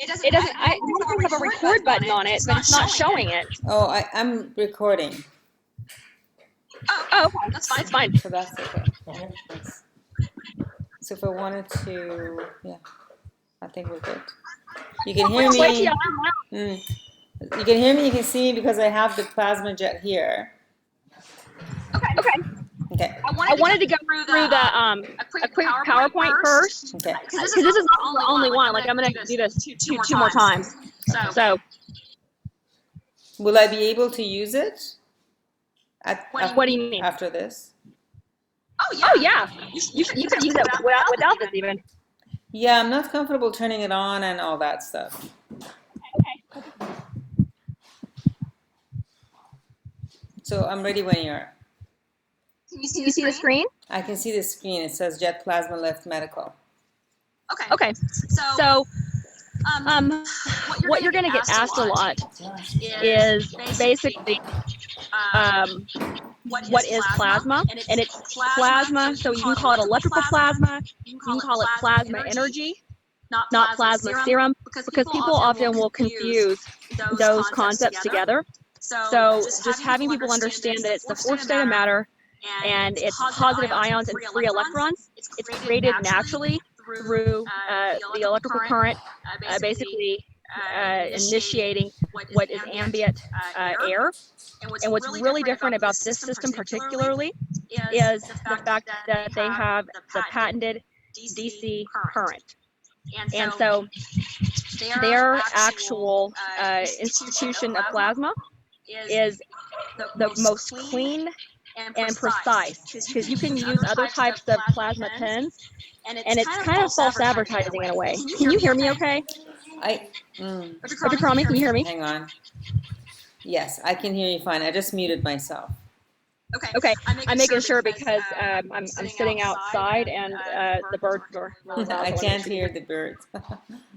It doesn't. I have a record button on it, but it's not showing it. Oh, I'm recording. Oh, okay. That's fine. So that's okay. So if I wanted to, yeah, I think we're good. You can hear me. You can hear me. You can see me because I have the plasma jet here. Okay. Okay. I wanted to go through a quick PowerPoint first. Okay. Because this is not the only one. Like I'm gonna do this two more times. So will I be able to use it? What do you mean? After this? Oh yeah. You could use it without this even. Yeah, I'm not comfortable turning it on and all that stuff. Okay. So I'm ready when you are. Can you see the screen? I can see the screen. It says Jet Plasma Lift Medical. Okay. So what you're going to get asked a lot is basically what is plasma, and it's plasma. So you can call it electrical plasma. You can call it plasma energy, not plasma serum, because people often will confuse those concepts together. So just having people understand that it's the fourth state of matter, and it's positive ions and free electrons. It's created naturally through the electrical current, basically initiating what is ambient air. And what's really different about this system particularly is the fact that they have the patented DC current. And so their actual institution of plasma is the most clean and precise, because you can use other types of plasma pens, and it's kind of false advertising in a way. Can you hear me okay? Dr. Cromie, can you hear me? Hang on. Yes, I can hear you fine. I just muted myself. Okay, I'm making sure because I'm sitting outside and the birds are really loud. I can't hear the birds.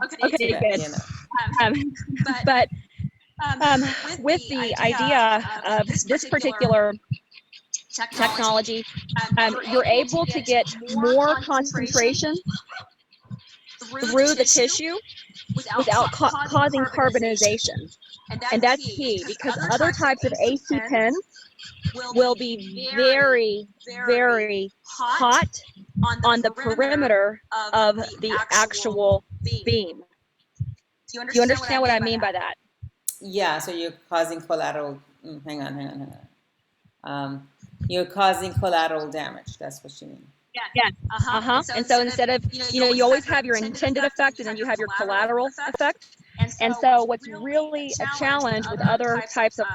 Okay, good. But with the idea of this particular technology, you're able to get more concentration through the tissue without causing carbonization. And that's key, because other types of AC pens will be very, very hot on the perimeter of the actual beam. Do you understand what I mean by that? Yeah, so you're causing collateral, hang on. You're causing collateral damage. That's what you mean. Yeah. And so instead of, you always have your intended effect and then you have your collateral effect. And so what's really a challenge with other types of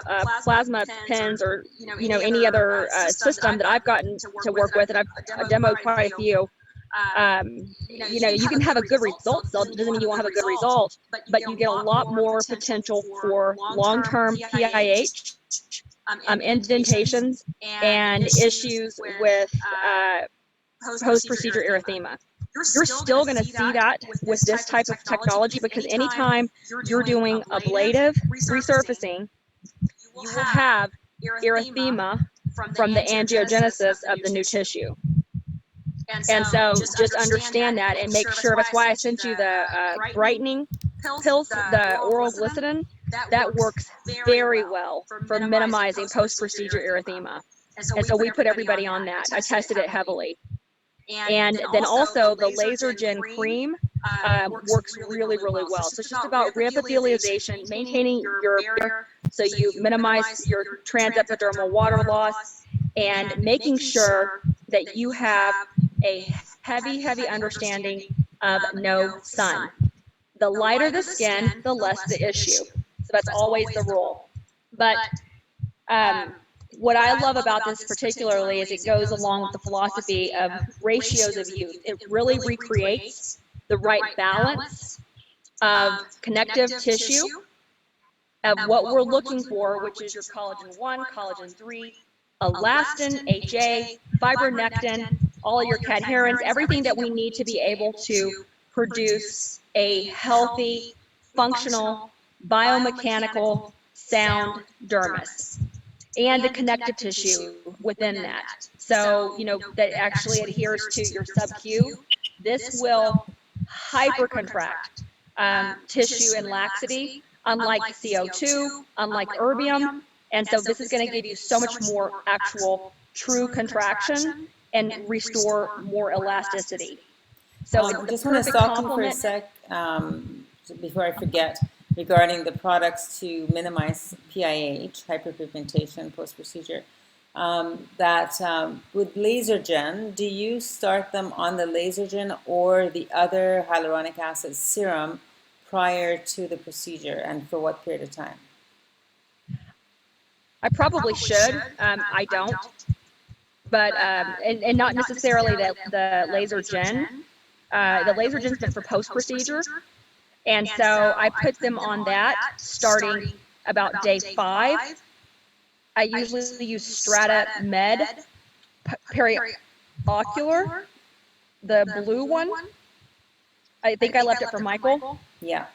plasma pens or, any other system that I've gotten to work with, and I've demoed quite a few, you can have a good result still. It doesn't mean you won't have a good result, but you get a lot more potential for long-term PIH, indentations, and issues with post-procedure erythema. You're still going to see that with this type of technology, because anytime you're doing ablative resurfacing, you will have erythema from the angiogenesis of the new tissue. And so just understand that and make sure. That's why I sent you the brightening pills, the oral glycerin. That works very well for minimizing post-procedure erythema. And so we put everybody on that. I tested it heavily. And then also the Lasergen cream works really, really well. So it's just about reepithelialization, maintaining your barrier so you minimize your transepidermal water loss, and making sure that you have a heavy understanding of no sun. The lighter the skin, the less the issue. So that's always the rule. But what I love about this particularly is it goes along with the philosophy of ratios of youth. It really recreates the right balance of connective tissue, of what we're looking for, which is your collagen 1, collagen 3, elastin, HA, fibronectin, all of your cadherins, everything that we need to be able to produce a healthy, functional, biomechanical, sound dermis, and the connective tissue within that. So, that actually adheres to your sub-Q. This will hypercontract tissue and laxity, unlike CO2, unlike erbium. And so this is going to give you so much more actual true contraction and restore more elasticity. So I just want to stop you for a sec before I forget regarding the products to minimize PIH, hyperpigmentation, post-procedure. With Lasergen, do you start them on the Lasergen or the other hyaluronic acid serum prior to the procedure, and for what period of time? I probably should. I don't. But, and not necessarily the Lasergen. The Lasergen's been for post-procedure. And so I put them on that starting about day 5. I usually use Strata Med Periocular, the blue one. I think I left it for Michael. Yeah.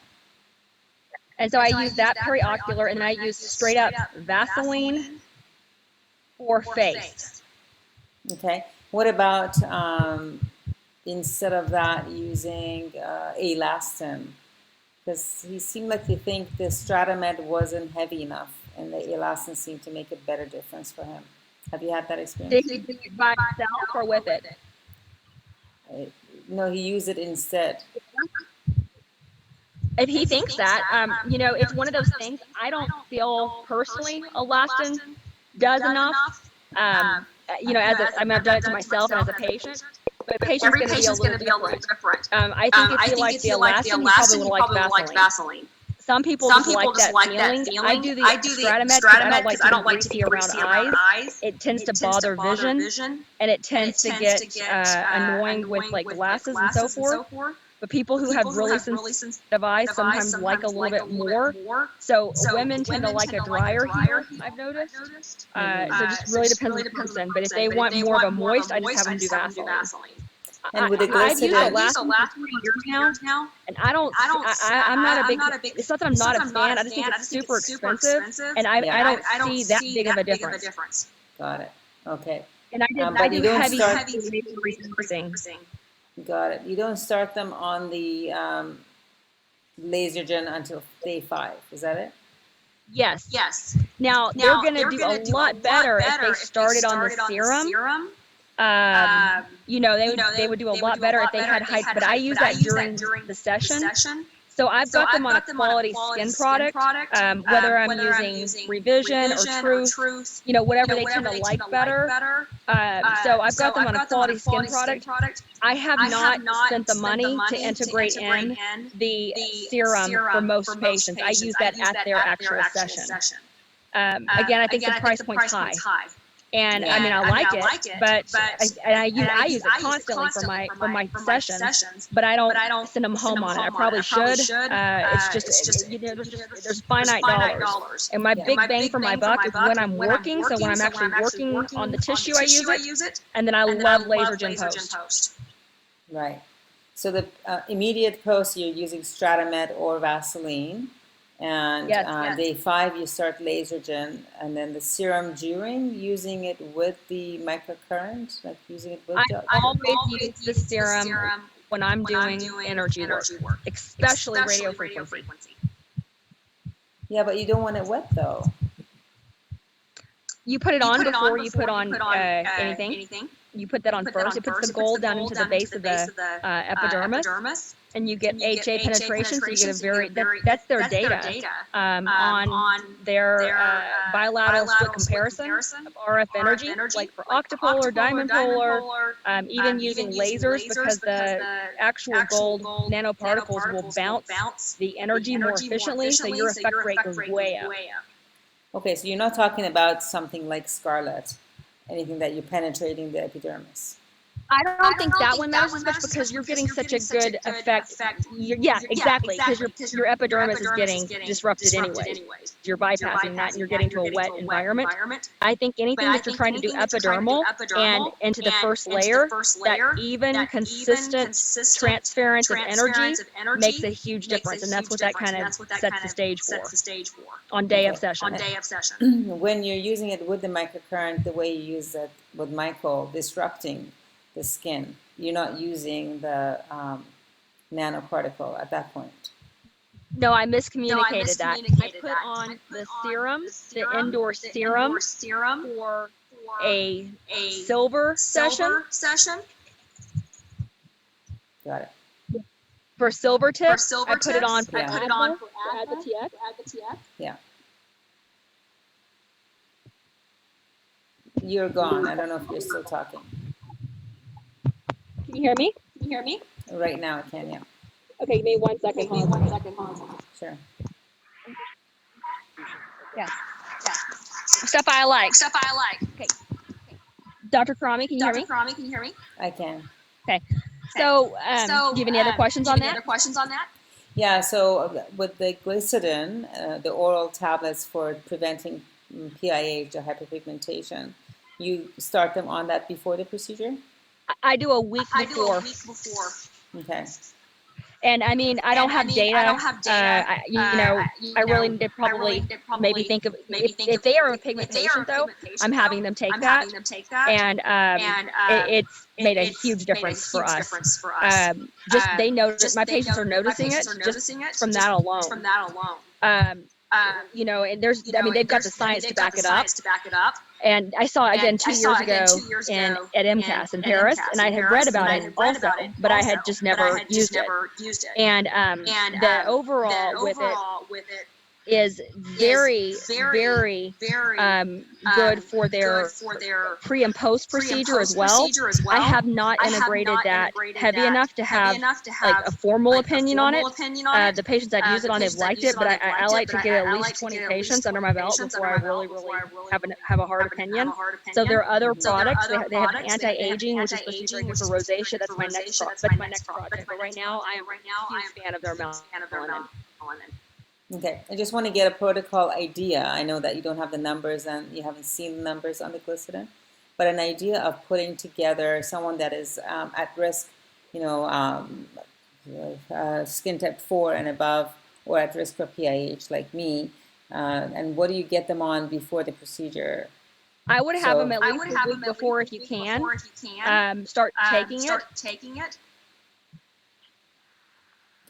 And so I use that periocular, and then I use straight up Vaseline for face. Okay. What about instead of that using Elastin? Because he seemed like you think the Stratamed wasn't heavy enough, and the Elastin seemed to make a better difference for him. Have you had that experience? Did he do it by himself or with it? No, he used it instead. If he thinks that, you know, it's one of those things. I don't feel personally Elastin does enough. You know, I mean, I've done it to myself and as a patient. But a patient's going to be a little different. I think if you like the Elastin, you probably would like Vaseline. Some people just like that feeling. I do the Stratamed because I don't like to be greasy around eyes. It tends to bother vision, and it tends to get annoying with like glasses and so forth. But people who have really sensitive eyes sometimes like a little bit more. So women tend to like a drier heel, I've noticed. So it just really depends on the person. But if they want more of a moist, I just have them do Vaseline. And with the I've used Glycigen, Elastin for 3 years now, and I'm not a big, it's not that I'm not a fan, I just think it's super expensive, and I don't see that big of a difference. got it. Okay. And I do heavy resourcing. Got it. You don't start them on the Lasergen until day 5. Is that it? Yes. Now they're going to do a lot better if they started on the serum. You know, they would do a lot better if they had height, but I use that during the session. So I've got them on a quality skin product, whether I'm using Revision or Truth, you know, whatever they tend to like better. So I've got them on a quality skin product. I have not spent the money to integrate in the serum for most patients. I use that at their actual session. Again, I think the price point's high. And I mean, I like it, but I use it constantly for my sessions, but I don't send them home on it. I probably should. It's just, you know, there's finite dollars. And my big bang for my buck is when I'm working. So when I'm actually working on the tissue, I use it. And then I love Lasergen post. Right. So the immediate post, you're using Stratamed or Vaseline. And Yes. day 5, you start Lasergen, and then the serum during, using it with the microcurrent, like using it with the... I always use the serum when I'm doing energy work, especially radio frequency. Yeah, but you don't want it wet, though. You put it on before you put on anything. You put that on first. It puts the gold down into the base of the epidermis, and you get HA penetration. So you get a very that's their data on their bilateral split comparison of RF energy, like for octopole or diamond polar, even using lasers, because the actual gold nanoparticles will bounce the energy more efficiently, so your effect rate goes way up. Okay, so you're not talking about something like Scarlet, anything that you're penetrating the epidermis. I don't think that one matters as much because you're getting such a good effect. Yeah, exactly, because your epidermis is getting disrupted anyways. You're bypassing that and you're getting to a wet environment. I think anything that you're trying to do epidermal and into the first layer, that even, consistent transference of energy makes a huge difference, and that's what that kind of sets the stage for on day of session. When you're using it with the microcurrent, the way you use it with Michael, disrupting the skin, you're not using the nanoparticle at that point. No, I No, I miscommunicated that. I miscommunicated put that. on I the put on serum, the the serum, indoor the serum indoor serum for for a a silver session. silver session. Got it. For silver For tips, I silver put it on tips, for I put it on asthma for to add the asthma TX. to add the TX. Yeah. You're gone. I don't know if you're still talking. Can you hear me? Can you hear me? Right now, I can, yeah. Okay, give me 1 second. Okay, give me Hold on. 1 second. Hold on. Sure. Yeah. Yeah. Stuff I like. Stuff I like. Okay. Dr. Karami, can you hear Dr. me? Karami, can you hear me? I can. Okay. So, So, do you have any other questions do you on have any that? other questions on that? Yeah, so with the glycerin, the oral tablets for preventing PIH or hyperpigmentation, you start them on that before the procedure? I do a week I do before. a week before. Okay. And I mean, I don't have data. I don't have data. I really need to probably maybe think of if they are a pigment patient though, I'm having them take that, and it's made a huge difference for us. Just they notice my patients are noticing it just from that alone. You know, and there's, I mean, they've got the science to back it up. And I saw it again 2 years ago at MCAS in Paris, and I had read about it also, but I had just never used it. And the overall with it is very, very good for their pre and post procedure as well. I have not integrated that heavy enough to have like a formal opinion on it. The patients I've used it on have liked it, but I like to get at least 20 patients under my belt before I really have a hard opinion. So there are other products. They have anti-aging, which is supposed to be very good for rosacea. That's my next project. But right now, I am a huge fan of their melanin. Okay, I just want to get a protocol idea. I know that you don't have the numbers and you haven't seen the numbers on the glycerin, but an idea of putting together someone that is at risk, you know, skin type 4 and above, or at risk for PIH like me, and what do you get them on before the procedure? I would have them at least a week before if you can. Start taking it.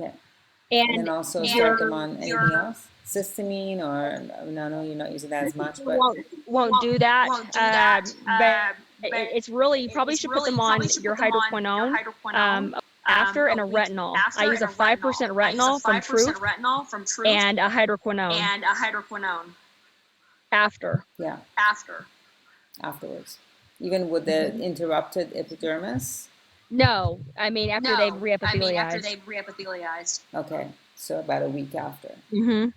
Okay. And then also start them on anything else? Cysteamine or no, you're not using that as much, but won't do that. But it's really, you probably should put them on your hydroquinone after and a retinol. I use a 5% retinol from Truth and a hydroquinone after. Yeah. Afterwards. Even with the interrupted epidermis? No, I mean after they've reepithelialized. Okay, so about a week after. Mm-hmm.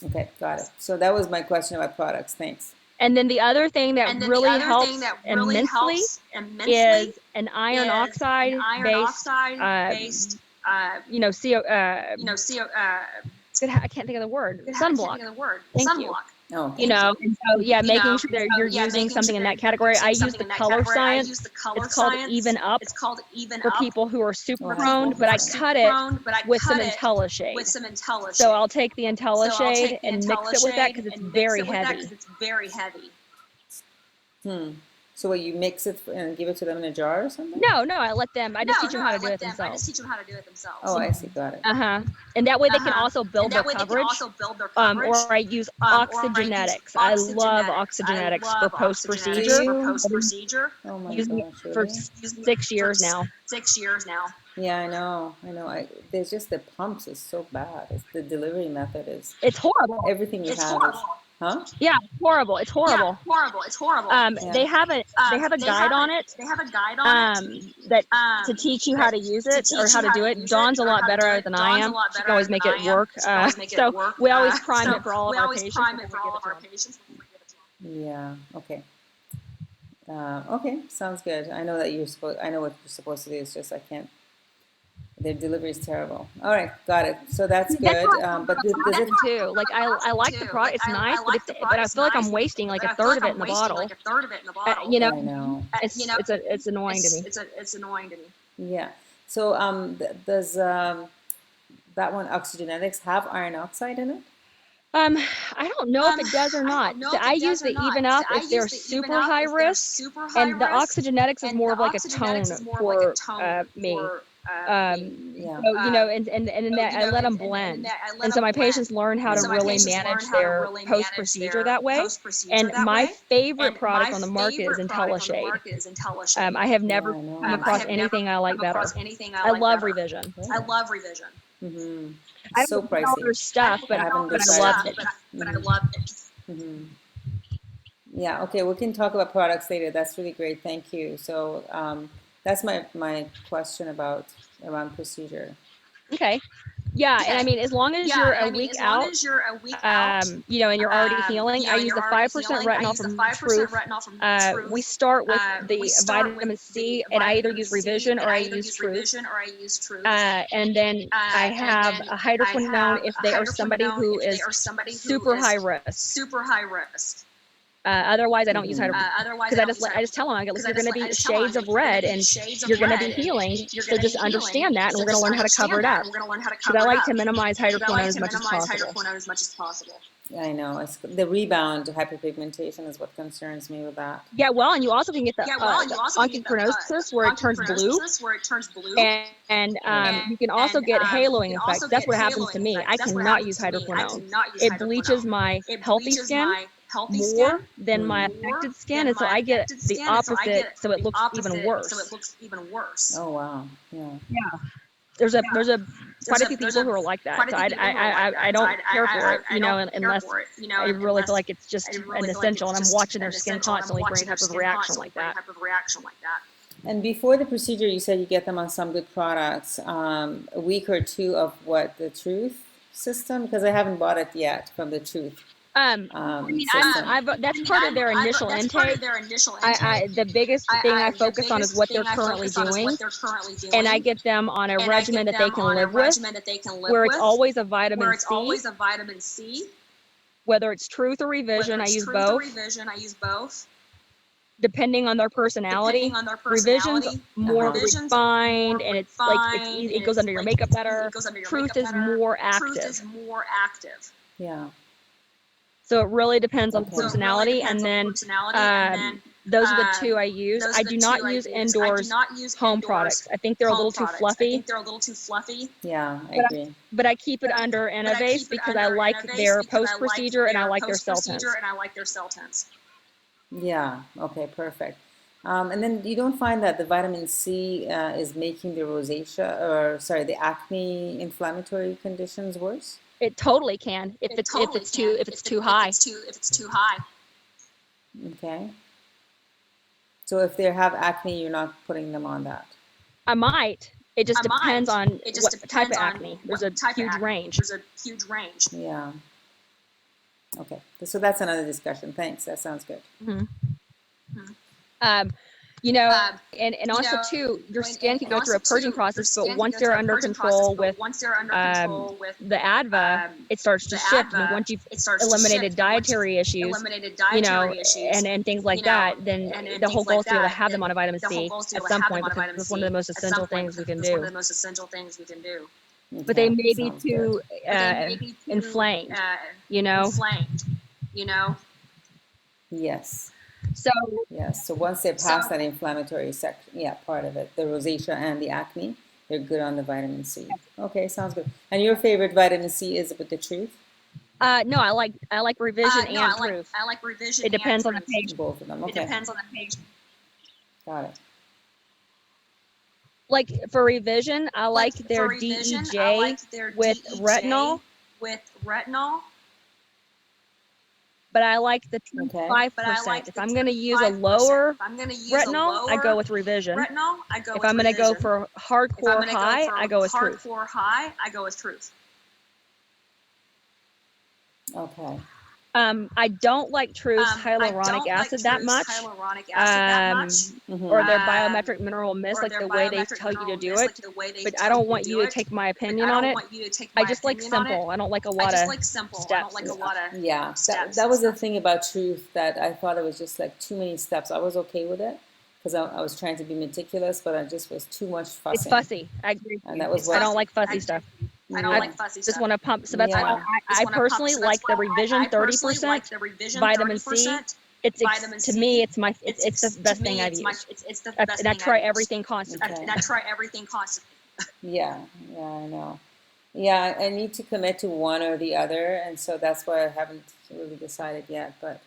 Okay, got it. So that was my question about products. Thanks. And then the other thing that really helps immensely is an iron oxide based, you know, I can't think of the word. Sunblock. Thank you. Oh, you know, and so making sure that you're using something in that category. I use the color science. It's called Even Up for people who are super prone, but I cut it with some IntelliShade. So I'll take the IntelliShade and mix it with that because it's very heavy. So what, you mix it and give it to them in a jar or something? No, I let them. I just teach them how to do it themselves. Oh, I see. Got it. And that way they can also build their coverage. Or I use Oxygenetics. I love Oxygenetics for post procedure. Oh my Using gosh, it for really? 6 years now. Yeah, I know. There's just the pumps is so bad. It's the delivery method is. It's horrible. Everything we have is. Huh? Yeah, horrible. It's horrible. Yeah. They have a guide on it. That to teach you how to use it or how to do it. Dawn's a lot better at it than I am. She can always make it work. So we always prime it for all of our patients. Yeah. Okay. Okay. Sounds good. I know that I know what you're supposed to do. It's just I can't. Their delivery is terrible. All right, got it. So that's good. But does it too? Like I like the product. It's nice, but I feel like I'm wasting like a third of it in the bottle. You know, I know. It's annoying to me. Yeah. So does that one Oxygenetics have iron oxide in it? I don't know if it does or not. I use the Even Up if they're super high risk, and the Oxygenetics is more of like a tone for me. Yeah. So, you know, and then that I let them blend. And so my patients learn how to really manage their post procedure that way. And my favorite product on the market is IntelliShade. I have never Yeah, I know. come across anything I like better. I love Revision. Mm-hmm. I So don't put all their pricey. stuff, but I haven't I love decided. it. Mm-hmm. Yeah, okay, we can talk about products later. That's really great. Thank you. So that's my question about around procedure. Okay. Yeah, and I mean, as long as you're a week out, you know, and you're already healing, I use the 5% retinol from Truth. We start with the vitamin C, and I either use Revision or I use Truth. And then I have a hydroquinone if they are somebody who is super high risk. Otherwise, I don't use Mhm. hydroquinone because I just tell them, I go, look, you're going to be shades of red and you're going to be healing. So just understand that, and we're going to learn how to cover it up. Because I like to minimize hydroquinone as much as possible. I know. It's the rebound hyperpigmentation is what concerns me with that. Yeah, well, and you also can get the onchochronosis where it turns blue, and you can also get haloing effects. That's what happens to me. I cannot use hydroquinone. It bleaches my healthy skin more than my affected skin, and so I get the opposite, so it looks even worse. Oh wow. Yeah. There's quite a few people who are like that. So I don't care for it, you know, unless I really feel like it's just an essential, and I'm watching their skin constantly for any type of reaction like that. And before the procedure, you said you get them on some good products. A week or two of what, the Truth system? Because I haven't bought it yet from the Truth. I mean, system. that's part of their initial intake. The biggest thing I focus on is what they're currently doing, and I get them on a regimen that they can live with, where it's always a vitamin C. Whether it's Truth or Revision, I use both. Depending on their personality, Revision's more refined, and it's like it's easy. It goes under your makeup better. Truth is more active. Yeah. So it really depends on Okay. personality, and then those are the two I use. I do not use indoors home products. I think they're a little too fluffy. Yeah, I agree. But I keep it under Innovase because I like their post-procedure and I like their cell tints. Yeah, okay, perfect. And then you don't find that the vitamin C is making the rosacea, or sorry, the acne inflammatory conditions worse? It totally can if it's too high. Okay. So if they have acne, you're not putting them on that. I might. It just depends on what type of acne. There's a huge range. Yeah. Okay. So that's another discussion. Thanks. That sounds good. You know, and also too, your skin can go through a purging process, but once they're under control with the Adva, it starts to shift. And once you've eliminated dietary issues, you know, and things like that, then the whole goal is to be able to have them on a vitamin C at some point, because it's one of the most essential things we can do. But they may be too inflamed, you know? Yes. So Yes. So once they pass that inflammatory part of it, the rosacea and the acne, they're good on the vitamin C. Okay, sounds good. And your favorite vitamin C is with the Truth? no, I like Revision and Truth. It depends on the patient. Both of them. Okay. Got it. Like for Revision, I like their DEJ with retinol. But I like the 5%. If I'm going to use a lower retinol, I go with Revision. If I'm going to go for hardcore high, I go with Truth. Okay. I don't like Truth's hyaluronic acid that much, or their biometric mineral mist, like the way they tell you to do it. But I don't want you to take my opinion on it. I just like simple. I don't like a lot of steps. Yeah, that was the thing about Truth, that I thought it was just like too many steps. I was okay with it because I was trying to be meticulous, but I just was too much fussing. It's fussy. I agree. And that was I don't like fussy stuff. I just want to pump. So that's why I personally like the Revision 30% vitamin C. It's to me, it's the best thing I've used. And I try everything constantly. Yeah, yeah, I know. Yeah, I need to commit to one or the other, and so that's why I haven't really decided yet. But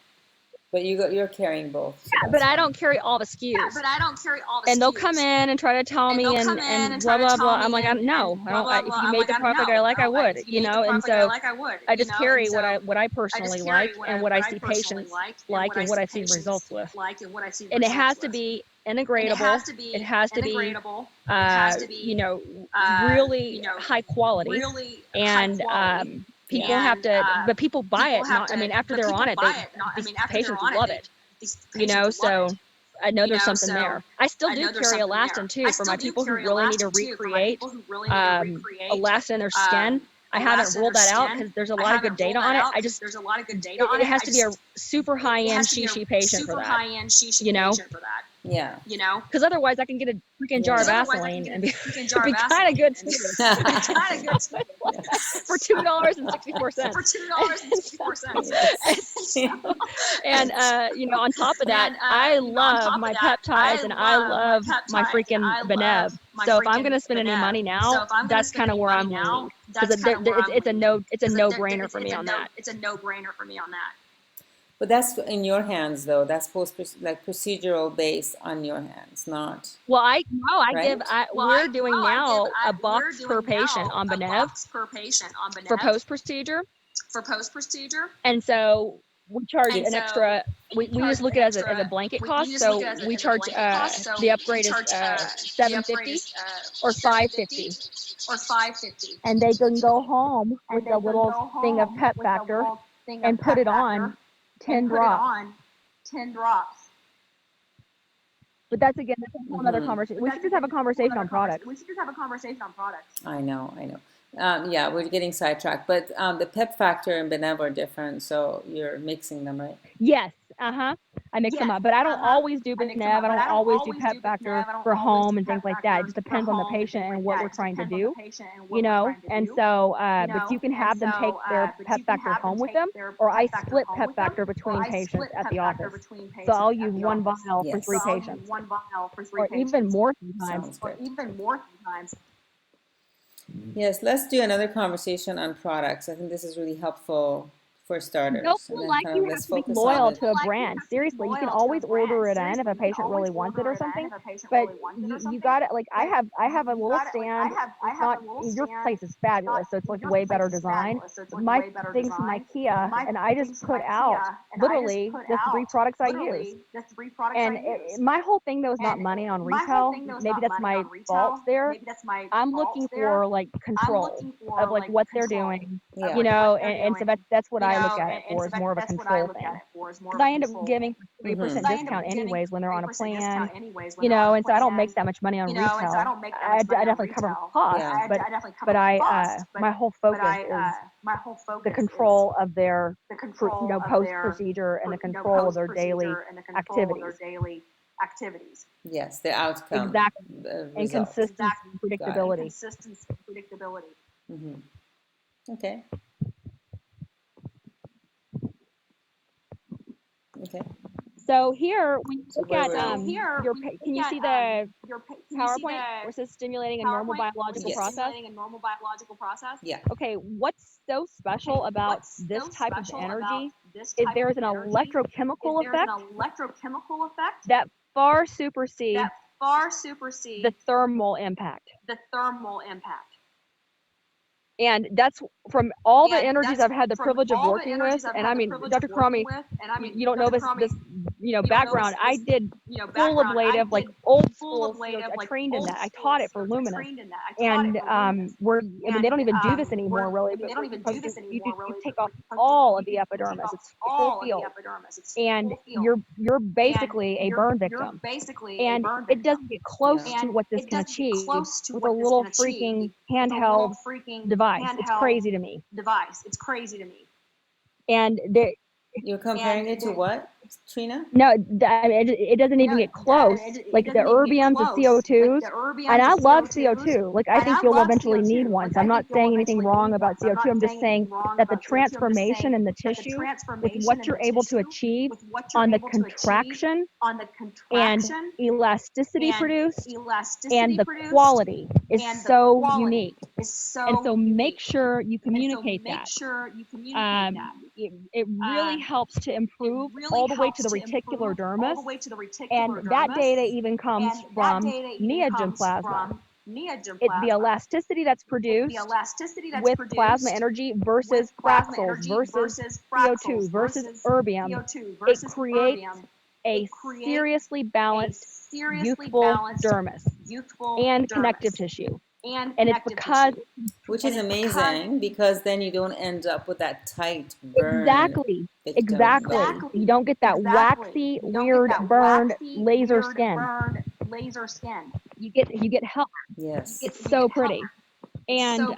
you're carrying both, so But that's I fine. don't carry all the Yeah, SKUs. but I don't carry all the And they'll come SKUs. in and try to tell And me they'll come in and and blah try to blah tell blah. me I'm like, no, and I blah don't. blah If blah. you I'm made like, the product no, I like, I would, if you made the And product I so like, I would, I just And carry so what I I personally just like carry and what I what I see personally patients like like and and what what I I see see results patients with. like and what I see And it results has to with. be And it integratable. has to It be has to be, integratable. It has to you be, know, uh, really you know, high quality. really high And quality. people Yeah. have And to, but people buy people it. have Not, I to, mean, after but they're on people it, buy it. Not, I these mean, after they're patients on it, love it. these You know, patients love so it. I know there's something So there. I still I do know there's carry something there. elastin too I for still my do people who carry really need to elastin too for my recreate people who really need to recreate elastin in their skin. I haven't elastin in ruled their that out skin. because there's a I lot of good haven't data ruled that on it. out because there's a lot of good data on It it. has to be a super high It end has to be a shishi patient for super that, high end shishi you know, patient for that. Yeah. You know, because otherwise I can get a freaking jar Yeah. of because otherwise I can Vaseline get and a be, freaking jar be of kind of good Vaseline too and be kind of good too. for $2.64. For $2.64. Yes. And you know, on top of that, And I you know, on love top my of that, peptides and I my love my peptides and freaking I Benev. love my So if I'm freaking gonna spend any Benev. money So now, if I'm gonna that's spend kind of any where money I'm now, leaning that's because kind of where I'm it's a leaning. no brainer for me on that. It's a no brainer for me on that. But that's in your hands, though. That's like procedural based on your hands, not Well, right. we're doing now a box per patient on a Benev box per patient on for Benev post procedure, for post procedure. and so we charge And an so extra. we We charge just look an at it as extra. a blanket We cost. just look So at it we as a charge blanket cost. So the we upgrade is charge the upgrade $750 is or $550, or $550, and they can go home with and a they can little go thing of home Pep with a Factor little thing of and put Pep it Factor on and 10 put it drops. on 10 drops. But that's again, that's a whole other Mm-hmm. conversation. We should just have a conversation on products. We should just have a conversation on products. I know, I know. Yeah, we're getting sidetracked, but the pep factor and Benev are different, so you're mixing them, right? Yes, I mix them up, but I don't always do I mix them Benev. up, I but don't I don't always do always Pep do Factor Benev. I don't for always do home and things Pep like that. It Factor just for depends on the home and patient things and like what that. we're It just trying to depends on the do, patient and you what we're know. trying to And do. so, You but you know, can and have them take so, their but Pep you can Factor have them home with take them, their or I Pep Factor split home Pep with them, Factor or between I patients split at Pep the Factor office. between So I'll patients use at the one office. vial for Yes. three So I'll use patients, one vial for 3 or even patients, more sometimes. Sounds or good. even more sometimes. Yes, let's do another conversation on products. I think this is really helpful for Don't starters, and feel then like kind you of have let's to be focus on loyal the. to a brand. Seriously, you can always order it in if a patient really wants it or something. But you got it. Like I have a little stand. It's not, your place is fabulous, so it's like way better design. My thing's from IKEA, and I just put out literally the 3 products I use. And my whole thing though is not money on retail. Maybe that's my fault there. I'm looking for like control of like what they're doing, Yeah. you know, and so that's what I look at it for, is more of a control thing. Because I end up giving 3% Mhm. discount anyways when they're on a plan, you know, and so I don't make that much money on retail. I definitely cover my costs, Yeah. but my whole focus is the control of their, you know, post procedure and the control of their daily activities. Yes, the outcome, Exactly. the And result. consistency and predictability. Hmm. Okay. Okay. So here, when you So look where at were we? can you see the PowerPoint where it says stimulating a normal biological Yes. process? Yeah. Okay, what's so special about this type of energy is there is an electrochemical effect that far supersedes the thermal impact. And that's from all the energies I've had the privilege of working with. And I mean, Dr. Karami, you don't know this, you know, background. I did full ablative, like old school. I trained in that. I taught it for luminous. And I mean, they don't even do this anymore, really. But because you take off all of the epidermis. It's full field, and you're basically a burn victim. And it doesn't get close Yeah. to what this can achieve with a little freaking handheld device. It's crazy to me. And You're comparing it to what, Trina? No, I mean, it doesn't even get close. Like the erbiums, the CO2s, and I love CO2. Like I think you'll eventually need one. So I'm not saying anything wrong about CO2. I'm just saying that the transformation in the tissue with what you're able to achieve on the contraction and elasticity produced and the quality is so unique. And so make sure you communicate that. It really helps to improve all the way to the reticular dermis, and that data even comes from Neogen plasma. It's the elasticity that's produced with plasma energy versus Fraxels versus CO2 versus erbium. It creates a seriously balanced, youthful dermis and connective tissue. And it's because Which is amazing because then you don't end up with that tight burn. exactly. You don't get that waxy, weird, burned laser skin. You get help. Yes. It's so pretty. And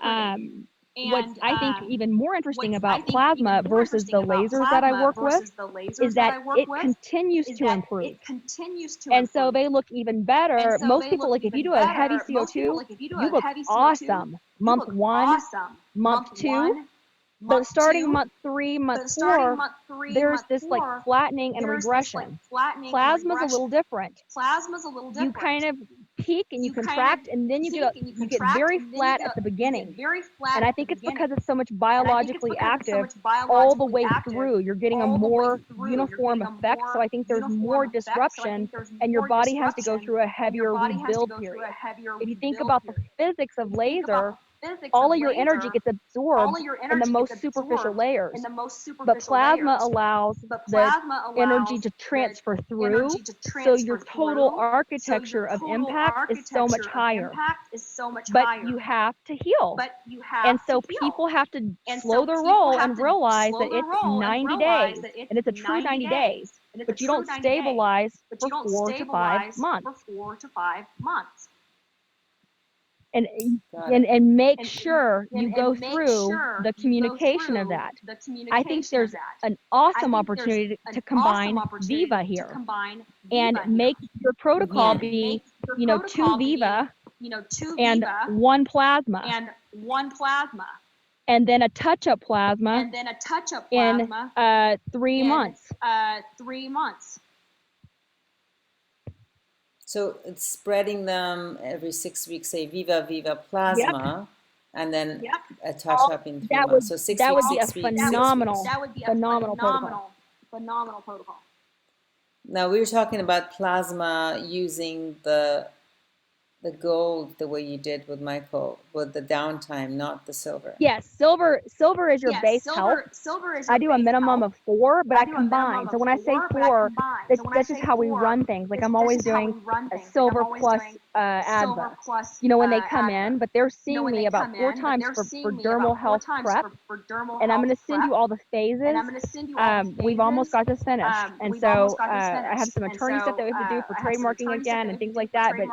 what's I think even more interesting about plasma versus the lasers that I work with is that it continues to improve. And so they look even better. Most people, like if you do a heavy CO2, you look awesome. Month 1, month 2, but starting month 3, month 4, there's this like flattening and regression. Plasma's a little different. You kind of peak and you contract, and then you get very flat at the beginning. And I think it's because it's so much biologically active all the way through. You're getting a more uniform effect. So I think there's more disruption, and your body has to go through a heavier rebuild period. If you think about the physics of laser, all of your energy gets absorbed in the most superficial layers. But plasma allows the energy to transfer through, so your total architecture of impact is so much higher. But you have to heal. And so people have to slow their roll and realize that it's 90 days, and it's a true 90 days, but you don't stabilize for 4 to 5 months. And make sure you go through the communication of that. I think there's an awesome opportunity to combine Viva here and make your protocol be, 2 Viva and 1 plasma, and then a touch-up plasma in 3 months. So it's spreading them every 6 weeks, say Viva plasma, and then a touch up in 3 months. So 6 weeks, that would be 6 a weeks. phenomenal protocol. Now we were talking about plasma using the gold the way you did with Michael, with the downtime, not the silver. Yes, silver is your base health. I do a minimum of 4, but I combine. So when I say 4, that's just how we run things. Like I'm always doing a silver plus ADVA. When they come in, but they're seeing me about 4 times for dermal health prep, and I'm going to send you all the phases. We've almost got this finished, and so I have some attorney stuff that we have to do for trademarking again and things like that. But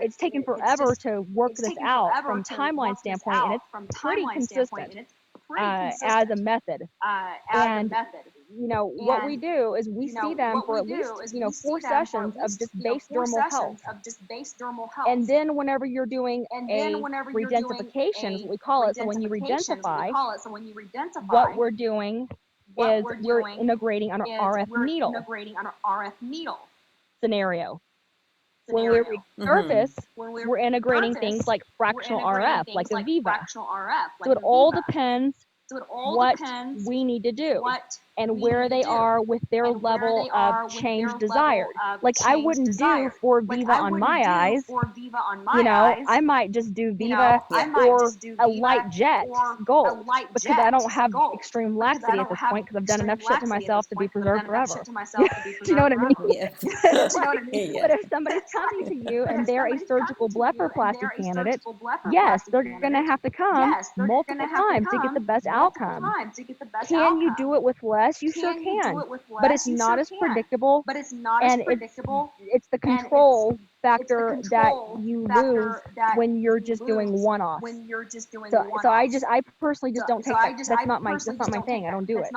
it's taken forever to work this out from timeline standpoint, and it's pretty consistent as a method. And what we do is we see them for at least 4 sessions of just base dermal health, and then whenever you're doing a redentification, is what we call it. So when you redensify, what we're doing is we're integrating on an RF needle scenario. When we resurface, we're integrating things like fractional RF, like a Viva. So it all depends what we need to do and where they are with their level of change desired. Like I wouldn't do 4 Viva on my eyes. I might just do Viva or a light jet gold, because I don't have extreme laxity at this point, because I've done enough shit to myself to be preserved forever. Do you know what I mean? Yeah. But if somebody's coming to you and they're a surgical blepharoplasty candidate, yes, they're going to have to come multiple times to get the best outcome. Can you do it with less? less, you sure Can you do can, it with less? but it's You not sure as can. predictable, But it's not as and predictable. it's the and control it's the factor that control you lose factor that when you're you just doing lose one-offs. when you're just doing So one-offs. I personally just don't So take I that. just, That's I not my personally just don't thing. take I that. don't do it. That's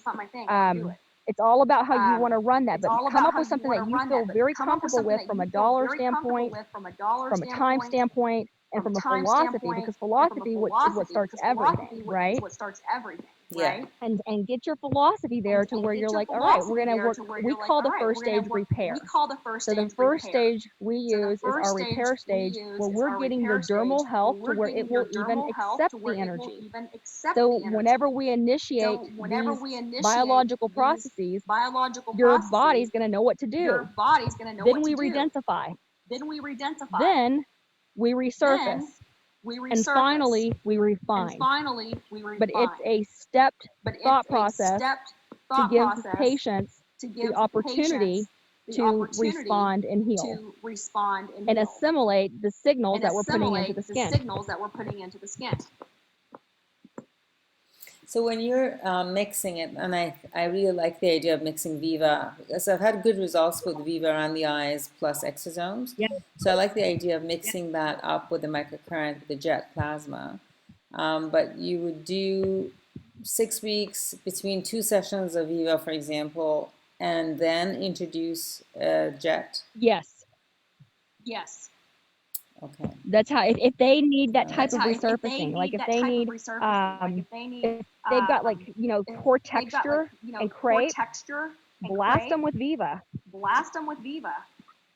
not my thing. I don't do it. It's all about how you want to Um, run that, It's but all come about up how with you something want that to you run feel that, but very come up with comfortable something with that from you a feel dollar very comfortable standpoint, with from a dollar from a time standpoint, standpoint, and from from a a time philosophy, standpoint, because and from a philosophy is what philosophy, starts because philosophy everything, is right? what starts everything, Yeah. right? And get your philosophy there to And where get you're your like, all right, we're philosophy gonna there work. to where We you're like, call all the right, first we're gonna stage work. repair. We call the first So the stage first repair. stage we So the use is our first stage repair we stage, use where is we're our getting your repair stage, dermal where health to we're where it getting your will even dermal health accept to the where it will energy. even accept So the energy. whenever we So initiate whenever these we initiate biological these processes, biological your body's processes, going to know what to your do. body's going to know Then what we to do. redensify. Then we redensify. Then we resurface. Then we resurface. And finally, we And refine. finally, we But refine. it's a stepped But it's thought a process stepped to thought give process patients to the give opportunity patients the to opportunity respond and heal to respond and heal. assimilate the signals And that we're putting into assimilate the the skin. signals that we're putting into the skin. So when you're mixing it, and I really like the idea of mixing Viva, because I've had good results with Viva around the eyes plus exosomes. Yeah. So I like the idea of mixing that up with the microcurrent, with the jet plasma. But you would do 6 weeks between 2 sessions of Viva, for example, and then introduce jet. Yes. Yes. Okay. That's how, if they need that type That's of how, resurfacing, like if they need, if they need, if they've got like, poor they've got texture like, and poor crepe, texture and blast crepe, them with Viva. blast them with Viva.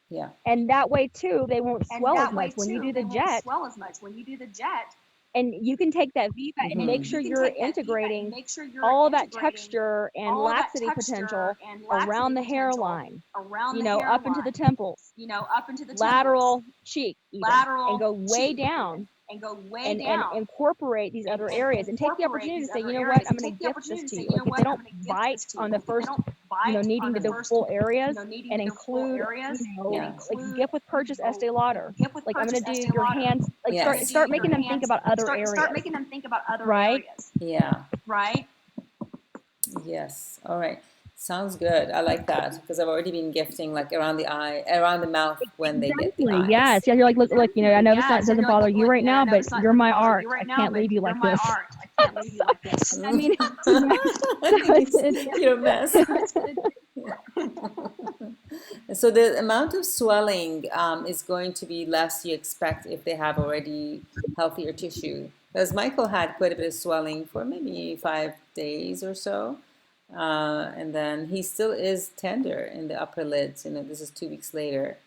Yeah. And that way too, they won't And swell as that way much when you too, do they the won't jet. swell as much when you do the jet. And you can take that Viva and Mhm. make sure You can you're take that Viva and integrating make sure you're all that integrating texture and all that laxity texture potential and around laxity the potential hairline, around the up into the hairline, temples, up into the temples, lateral cheek even, lateral and go way cheek down and go way and down incorporate these other areas, and take the incorporate opportunity these to say, other you know what, areas, I'm and going take to the gift this opportunity to to say, you. you know Like if what, they I'm don't going to gift bite this to on you. the If they first, don't bite needing on to the do first, full areas needing and to do full include, areas, Yeah. like include, gift with purchase Estee Lauder. gift with Like I'm purchase going to do Estee your Lauder. hands, like Yes. start making them think about other start areas, making them think about other right? areas, Yeah. right? Yes. All right. Sounds good. I like that because I've already been gifting like around the eye, around the mouth when they get the eyes. Yes. Yeah. You're like, look, I know this Yes, doesn't bother you right now, but you're my art. I can't leave you You're like my this. art. I can't leave you like this. I mean, I think you're a mess. So the amount of swelling is going to be less you expect if they have already healthier tissue. Because Michael had quite a bit of swelling for maybe 5 days or so. And then he still is tender in the upper lids. This is 2 weeks later.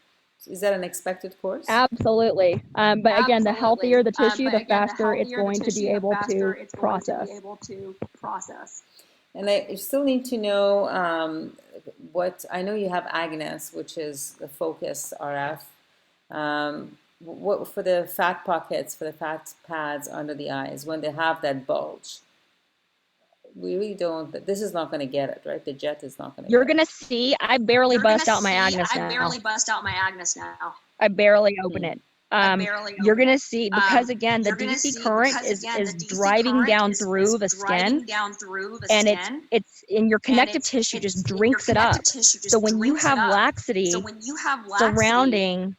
Is that an expected course? absolutely. But again, the healthier the tissue, the faster it's going to be able to process. And I still need to know what, I know you have Agnes, which is the Focus RF. What for the fat pockets, for the fat pads under the eyes, when they have that bulge? We really don't, this is not going to get it, right? The jet is not going to You're get going it. to see, I barely bust out my Agnes now. I barely open it. You're going to see, because again, the DC current is driving down through the skin, and it's in your connective tissue, just drinks it up. So when you have laxity surrounding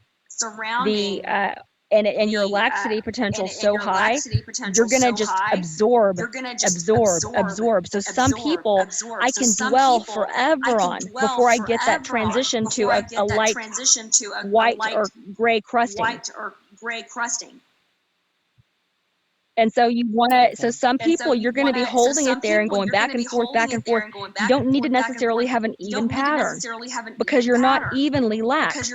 the, and your laxity potential so high, you're going to just absorb. So some people I can dwell forever on before I get that transition to a light white or gray crusting. And so you want to, so some people you're going to be holding it there and going back and forth, back and forth. You don't need to necessarily have an even pattern because you're not evenly laxed.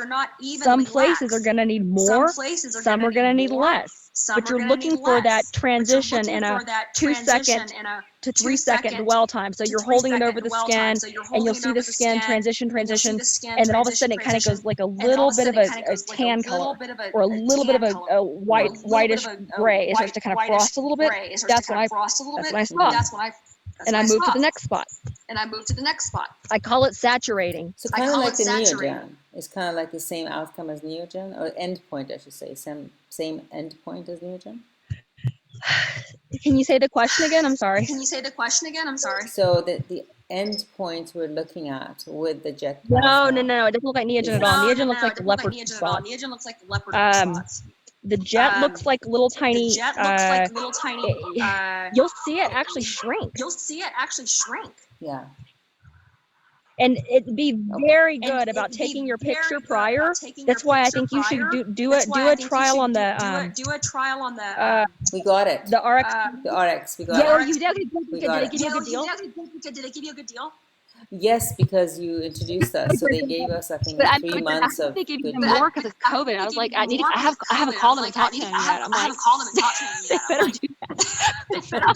Some places are going to need more, some are going to need less. But you're looking for that transition in a 2-second to 3-second dwell time. So you're holding it over the skin and you'll see the skin transition, and then all of a sudden it kind of goes like a little bit of a tan color or a little bit of a whitish gray. It starts to kind of frost a little bit. That's when I stop. And I move to the next spot. I call it saturating. So kind of like the Neogen. It's kind of like the same outcome as Neogen, or endpoint, I should say. Same endpoint as Neogen. Can you say the question again? I'm sorry. So the endpoint we're looking at with the jet No, plasma? no, it doesn't look like neogen at all. Neogen looks like leopard spots. Neogen looks like leopard Um, spots. The jet looks like little tiny. You'll see it actually shrink, You'll see it actually shrink. Yeah. and it'd be very good about taking your picture prior. That's why I think you should do a trial on the We got it. the RX. The RX, we got Yeah, or it. you did. We Did got they it. give you a good deal? Did they give you a good deal? Yes, because you introduced us, so they gave us, I think, But I 3 think months I of think they gave good them deal. more because of COVID. I was like, I haven't called them and talked to them yet. I'm like, they better do that. They better.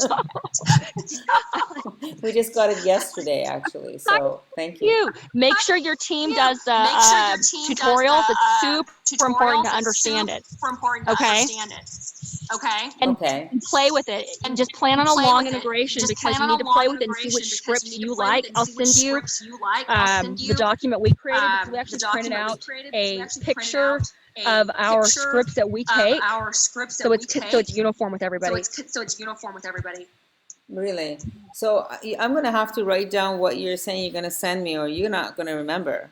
We just got it yesterday, actually, so thank you. You make sure your team does the tutorials. It's super important to understand it. Okay. Okay. And Okay. play with it and just plan on a long integration because you need to play with it and see which scripts you like. I'll send you The document we created. Because we actually printed out a picture of our scripts that we take, so it's uniform with everybody. So it's uniform with everybody. Really? So I'm going to have to write down what you're saying you're going to send me, or you're not going to remember.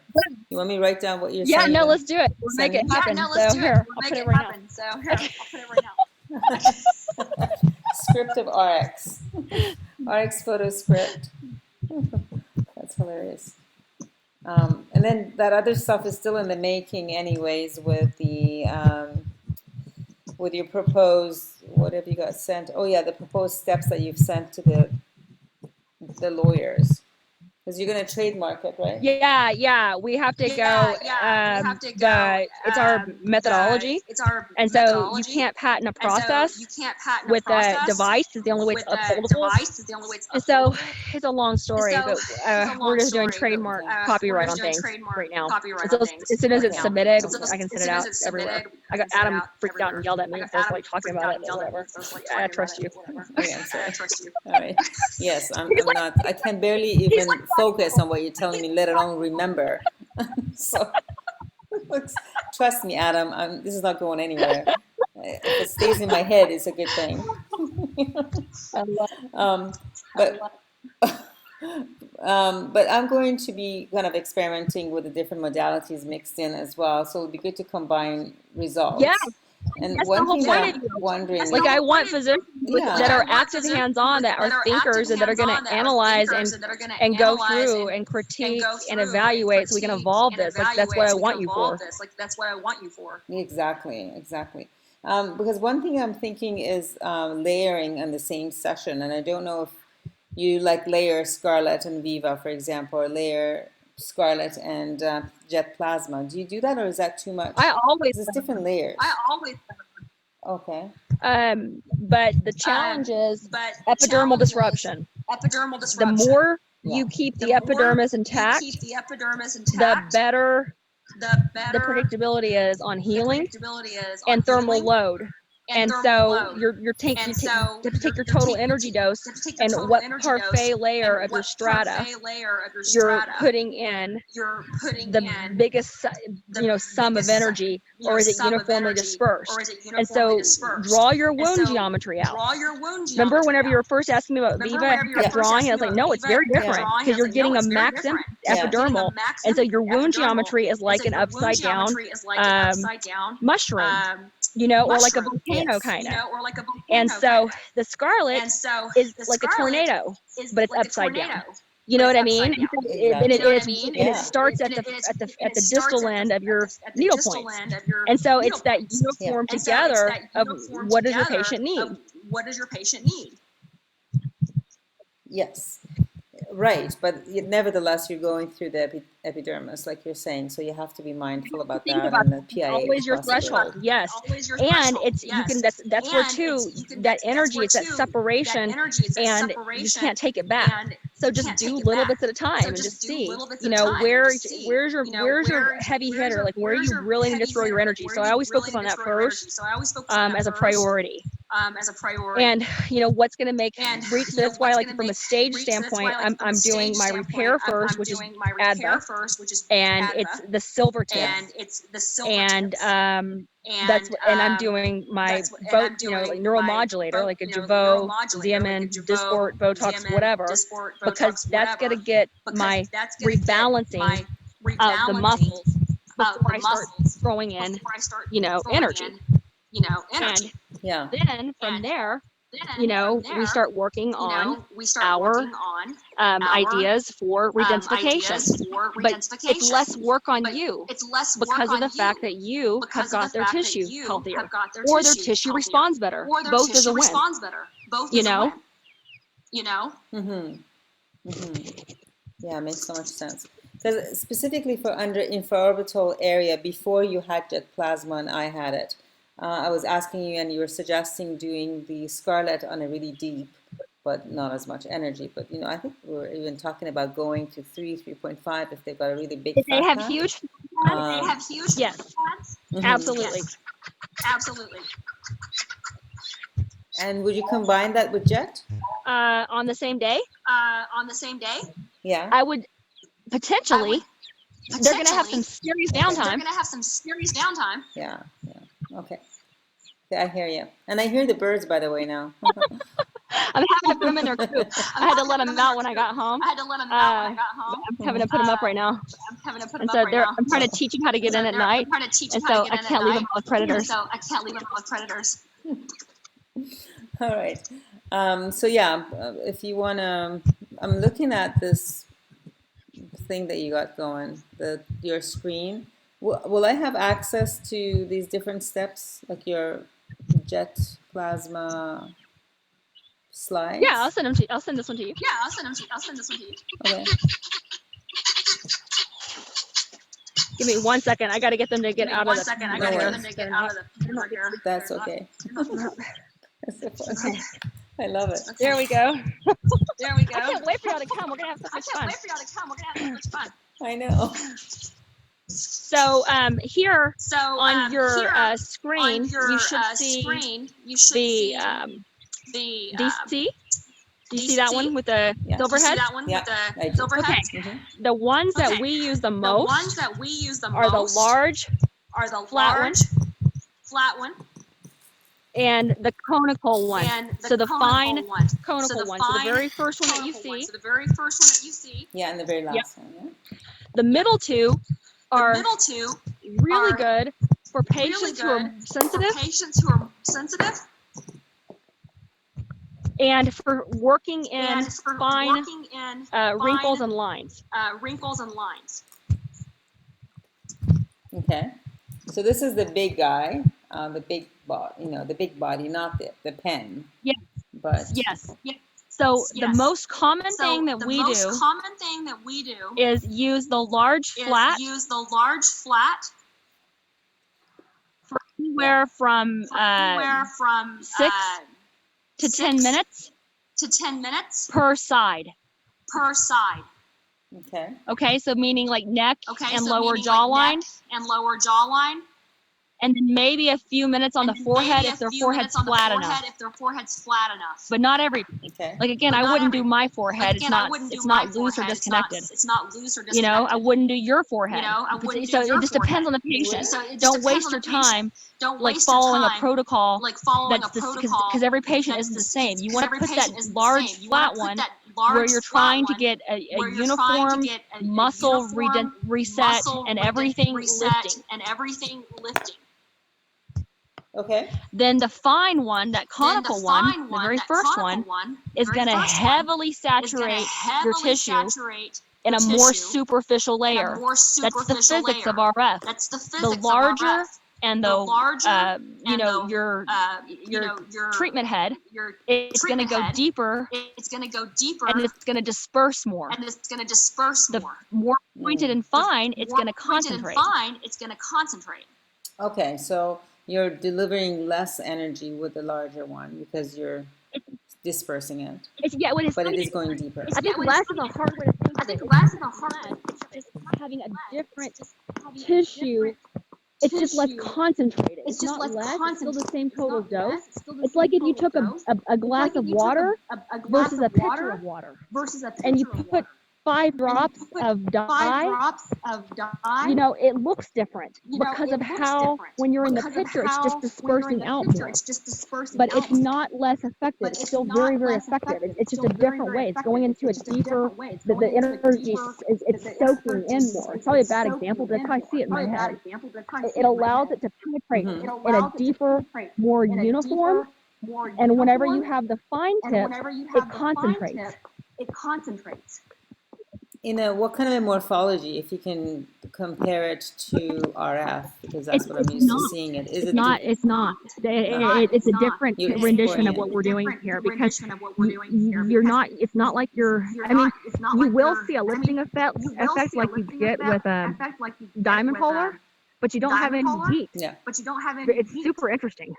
You want me to write down what you're Yeah, saying? no, let's do it. We'll make it happen. So here, I'll put it right now. So here, I'll put it right now. Script of RX. RX photo script. That's hilarious. And then that other stuff is still in the making anyways with the with your proposed, what have you got sent? Oh yeah, the proposed steps that you've sent to the lawyers. Because you're going to trademark it, right? Yeah, we have to go. It's our methodology, and so you can't patent a process with a device. Is the only way it's upholdable. And so it's a long story, but we're just doing trademark copyright on things right now. And so as soon as it's submitted, I can send it out everywhere. I got Adam freaked out and yelled at me for like talking about it. But whatever. I trust you. Okay, I'm sorry. All right. Yes, I'm not. I can barely even focus on what you're telling me, let alone remember. So, trust me, Adam. This is not going anywhere. If it stays in my head, it's a good thing. But I'm going to be kind of experimenting with the different modalities mixed in as well. So it'll be good to combine results. Yeah. And That's one the whole thing point I'm of it. wondering, Like I want physicians Yeah. that are active hands-on, that are thinkers, and that are going to analyze and go through and critique and evaluate, so we can evolve this. Like that's what I want you for. Exactly. Because one thing I'm thinking is layering in the same session, and I don't know if you like layer Scarlett and Viva, for example, or layer Scarlett and Jet Plasma. Do you do that, or is that too much? I always. It's different layers. Okay. But the challenge is epidermal disruption. The more you keep the epidermis intact, the better the predictability is on healing and thermal load. And so you have to take your total energy dose and what parfait layer of your strata you're putting in the biggest sum of energy, or is it uniformly dispersed? And so draw your wound geometry out. Remember whenever you were first asking me about Viva, I kept drawing, I was like, no, it's very different because you're getting a max epidermal, and so your wound geometry is like an upside down mushroom. Or like a volcano kind of. And so the Scarlet is like a tornado, but it's upside down. You know what I mean? And it starts at the distal end of your needle points. And so it's that uniform together of what does your patient need? Yes. Right, but nevertheless, you're going through the epidermis, like you're saying, so you have to be mindful about that. And the PIA always your threshold, yes. And it's that's where too that energy, it's that separation, and you just can't take it back. So just do little bits at a time and just see, where's your heavy hitter, like where you really need to throw your energy. So I always focus on that first as a priority. And what's going to make so that's why, like, from a stage standpoint, I'm doing my repair first, which is ADVA, and it's the silver tip, and I'm doing my both, like neuromodulator, like a Jeuveau, Xeomin, Dysport, Botox, whatever, because that's going to get my rebalancing of the muscles before I start throwing in, energy. And Yeah. then from there, we start working on our ideas for redensification. But it's less work on you because of the fact that you have got their tissue healthier, or their tissue responds better. Both is a win. Yeah, makes so much sense. Because specifically for under infraorbital area, before you had Jet Plasma and I had it, I was asking you, and you were suggesting doing the Scarlett on a really deep, but not as much energy. But I think we were even talking about going to 3.5 if they've got a really big. If they have huge. Yes, absolutely. And would you combine that with Jet? On the same day? Yeah. I would potentially. They're going to have some serious downtime. Yeah. Okay. I hear you. And I hear the birds, by the way, now. I'm having to put them in their coop. I had to let them out when I got home. I'm having to put them up right now. And so I'm trying to teach them how to get in at night. And so I can't leave them with predators. All right. So yeah, if you want to, I'm looking at this thing that you got going, your screen. Will I have access to these different steps, like your Jet Plasma slides? Yeah, I'll send them to you. I'll send this one to you. Okay. Give me 1 second. I got to get them to get out of the. That's okay. That's so funny. I love it. There we go. I can't wait for y'all to come. We're gonna have so much fun. I know. So here on your screen, you should see the DC. Do you see that one with the silver head? Yeah. Okay. Mm-hmm. The ones that we use the most are the large, flat one, and the conical one. So the fine conical one. So the very first one that you see. Yeah, and the very last one. Yeah. The middle two are really good for patients who are sensitive. And for working in fine wrinkles and lines. Okay. So this is the big guy, the big body, the big body, not the pen. Yes. But yes. So the most common thing that we do is use the large flat for anywhere from 6 to 10 minutes per side. Okay. Okay, so meaning like neck and lower jawline. And then maybe a few minutes on the forehead if their forehead's flat enough. But not every. Okay. Like again, I wouldn't do my forehead. It's not loose or disconnected. I wouldn't do your forehead. So it just depends on the patient. Don't waste your time like following a protocol that's because every patient isn't the same. You want to put that large flat one where you're trying to get a uniform muscle reset and everything lifting. Okay. Then the fine one, that conical one, the very first one, is going to heavily saturate your tissue in a more superficial layer. That's the physics of RF. The larger and your treatment head, it's going to go deeper and it's going to disperse more. The more pointed and fine, it's going to concentrate. Okay, so you're delivering less energy with the larger one because you're dispersing it. But it is going deeper. I think less is a hard way to think of it. It's just having a different tissue it's just less concentrated. It's not less, it's still the same total dose. It's like if you took a glass of water versus a pitcher of water. And you put 5 drops of dye, you know, it looks different because of how, when you're in the pitcher, it's just dispersing out more. But it's not less effective. It's still very, very effective. It's just a different way. It's going into a deeper, the energy is it's soaking in more. It's probably a bad example, but that's how I see it in my head. It allows it to penetrate in a deeper, more uniform, and whenever you have the fine tip, it concentrates. In a, what kind of a morphology, if you can compare it to RF, because that's what I'm used to seeing it. Is it Not, it's not. It's a different You're rendition of explaining what it. we're doing here because you're not, it's not like you're, I mean, you will see a lifting effect like you get with a diamond puller, but you don't have any heat. Yeah. It's super interesting.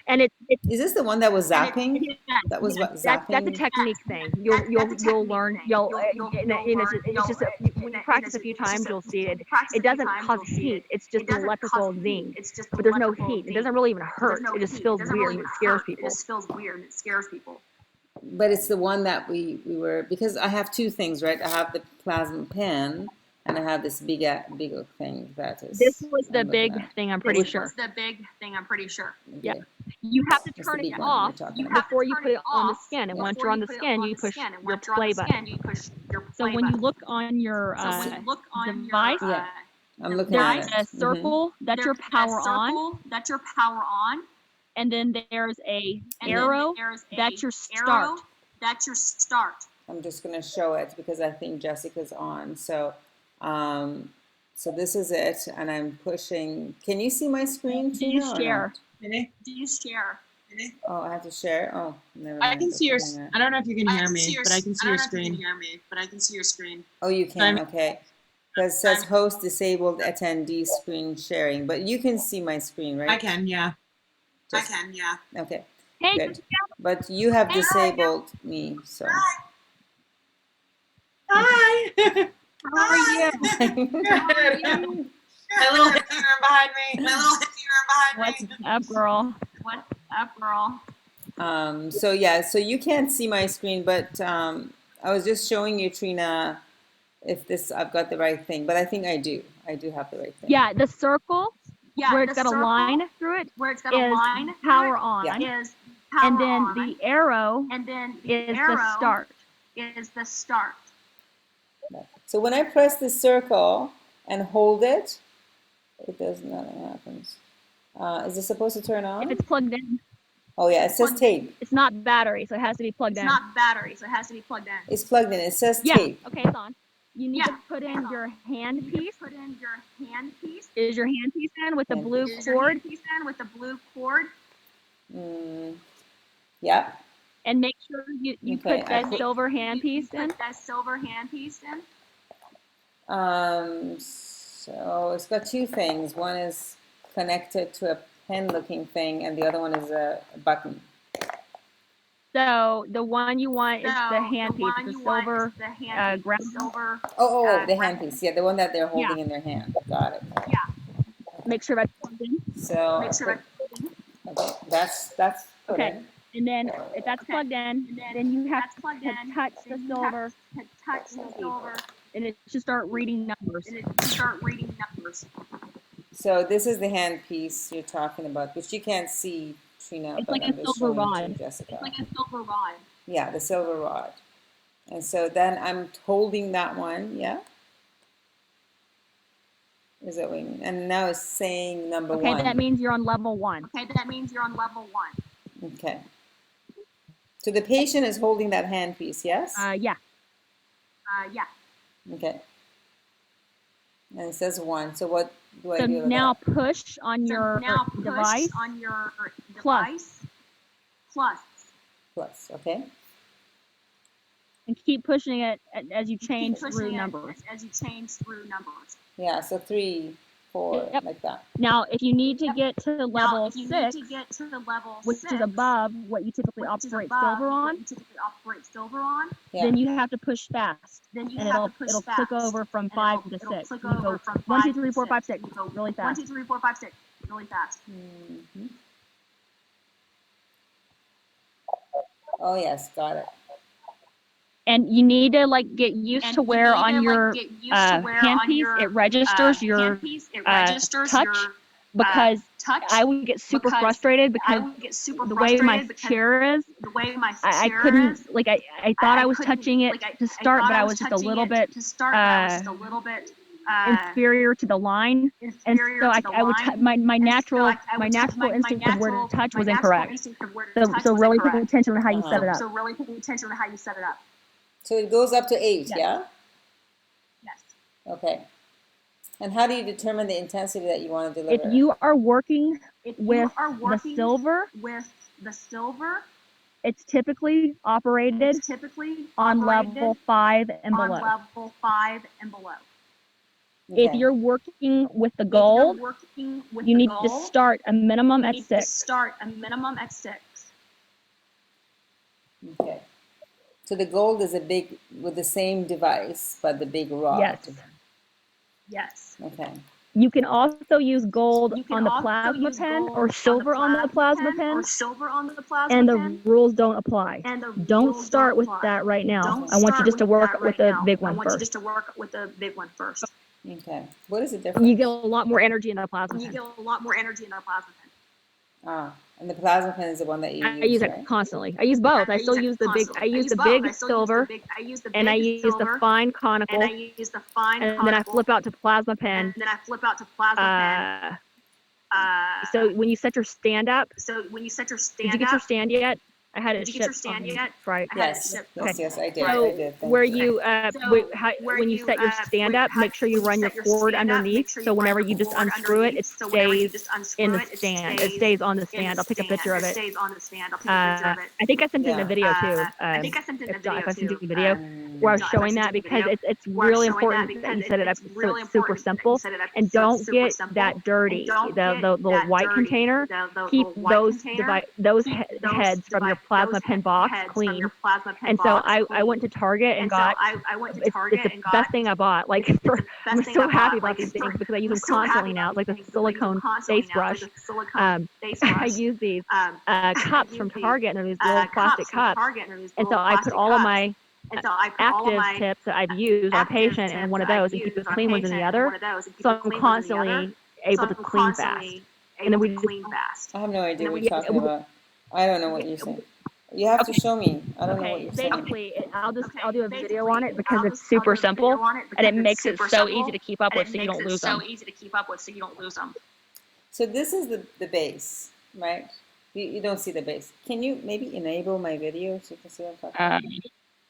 And it's Is this the one that was zapping? That was what, zapping? that's a technique thing. You'll learn. It's just when you practice a few times, you'll see it. It doesn't cause heat. It's just an electrical zing. But there's no heat. It doesn't really even hurt. It just feels weird and it scares people. But it's the one that we were, because I have two things, right? I have the plasma pen and I have this big thing that is. This was the I'm big looking at. thing, I'm pretty sure. Yeah. Okay. You have to That's the turn big it one off you're talking about. before you put it on the skin. And once you're on the skin, you push your play button. So when you look on your device, Yeah. I'm looking there's at it. a circle that's your power on, and then there's a arrow that's your start. I'm just going to show it because I think Jessica's on. So, so this is it, and I'm pushing. Can you see my screen? Do you Tina, or share? not? Oh, I have to share. Oh, never I mind. can see your. Hang on. I don't know if you can hear me, but I can see your screen. Oh, you can. Okay. Because it says host disabled attendee screen sharing, but you can see my screen, right? I can, yeah. Just- Okay. Hey, Good. But you have disabled me, so. Hi. how are you? My little hippie room behind me. What's up, girl? So yeah, so you can't see my screen, but I was just showing you, Trina, if this I've got the right thing, but I think I do. I do have the right thing. Yeah, the circle where it's got a line through it is power on, Yeah. and then the arrow is the start. So when I press the circle and hold it, it does nothing happens. Is it supposed to turn If on? it's plugged in, Oh yeah, it says tape. it's not battery, so it has to be plugged in. It's plugged in. It says Yeah. tape. Okay, it's on. You need to put in your hand piece. Is your hand piece in with the Hand blue cord? Yeah. And make sure you Okay, put I that think- silver hand piece in. So it's got two things. One is connected to a pen-looking thing, and the other one is a button. So the one you want is the hand piece, the silver ground. Oh, the handpiece. Yeah, the one that they're holding in their hand. Got it. Make sure that's plugged in. So okay, that's put Okay. in. And then if that's plugged in, then you have to touch the silver, and it should start reading numbers. So this is the handpiece you're talking about, which you can't see, Trina, It's but like a I'm just silver showing to rod. Jessica. Yeah, the silver rod. And so then I'm holding that one, yeah? Is that what you mean? And now it's saying number Okay, one. that means you're on level 1. Okay. So the patient is holding that handpiece, yes? Yeah. Okay. And it says 1. So what do I So do with now that? push on your device. Plus, okay? And keep pushing it as you change through numbers. Yeah, so 3, 4, Yep. like that. Now, if you need to get to Now, level if you 6, need to get to the level which 6, is above what you typically which is operate above silver what on, you typically operate silver on, Yeah. then you have to push fast, then you and have to push it'll fast. click over from And 5 to it'll 6. click You over go from 1, 2, 5 3, to 4, 5, 6. 6 You go really 1, fast. 2, 3, 4, 5, 6 really fast. Mhm. Oh, yes, got it. And you need to like get used And to you where need on to, your get used to where on handpiece your it registers your handpiece it uh, registers touch, your because touch. I would get super because frustrated I because would get super the way my frustrated because chair is, the way my I chair couldn't, is, like, I thought I was couldn't, touching it like, to start, thought but I was was just a touching little it bit to start, but I was just a little bit inferior to the line. And inferior so to the I would, line. my And so natural, I my would natural instinct of where to touch my was natural incorrect. instinct of where to touch So was really paying incorrect. attention to how you set it up. So really paying attention to how you set it up. So it goes up to 8, Yes. yeah? Yes. Okay. And how do you determine the intensity that you want to If deliver? you are working If with you are the working silver, with the silver, it's typically operated it's typically on operated level 5 and on below. level 5 and below. If Okay. you're working with the If you're gold, working with you the need gold, to start a minimum you at need to 6. start a minimum at 6. Okay. So the gold is a big, with the same device, but the big rod. Yes. Yes. Okay. You can also use gold You can on the also plasma use pen gold or silver on the plasma pen pen, or silver on the plasma and the pen, rules don't apply. and the Don't rules start don't with apply. that right now. Don't I want you start just to with work that with right the now. big I one want you first. just to work with the big one first. Okay. What is the difference? You get a lot more energy in the plasma You pen. get a lot more energy in the plasma pen. And the plasma pen is the one that you I use it right? constantly. I use both. I still it use the big. constantly. I use the both. big I still silver, I use the big and I use the silver, fine and conical, I use the fine and then I conical, flip out to plasma pen. and then I flip out to plasma pen. So when you set your stand up, So when you set your did stand you get up, your stand yet? I had it did you get your shipped stand on yet? Friday. I had it Yes. shipped. Yes, yes, I did. So I did. Thank where you. when you set your stand up, make sure you run your cord underneath. So whenever you just unscrew it, it stays in the stand. It stays on the stand. I'll take a picture of It it. stays on the stand. I'll take a picture of it. I think I sent it in Yeah. a video too. I think I sent it in a video if I sent you too. a video where I was No, if I showing sent that you a because video it's where I was really showing that important that you because set it up it's so really it's super important that you simple. set it up And so don't it's super get simple. that dirty. And don't The get little that white dirty. container. The Keep little white those container. Keep those heads from your plasma those pen box heads from clean. your plasma pen And so box I went to clean. Target and And so got I went to it's Target the and best got thing I bought. Like it's for the I'm best thing so I happy bought. about Like these things because I use I'm them so happy constantly about now. It's like these the things because I use them silicone constantly face now. brush. It's like a silicone face I brush. use these I cups use from these Target, and they're these little plastic cups from cups. Target, and they're these And little so I put plastic all of cups. my And so I put all of active my tips that I've used on a active patient in tips one of that I've those and keep the used on a clean ones in patient the in other. one of those, and keep So the I'm clean ones in the other. constantly So able to I'm clean fast. constantly And then able we to just clean fast. I have no idea And what then you're talking about. I don't know what you're saying. You have to Okay. show me. I don't know what Okay, you're saying. basically, I'll do a video Basically, on it because I'll it's do a super video simple on it and it because it's makes it super so simple, easy to keep up and with it so you makes don't it lose so them. easy to keep up with so you don't lose them. So this is the base, right? You don't see the base. Can you maybe enable my video so you can see what I'm talking about?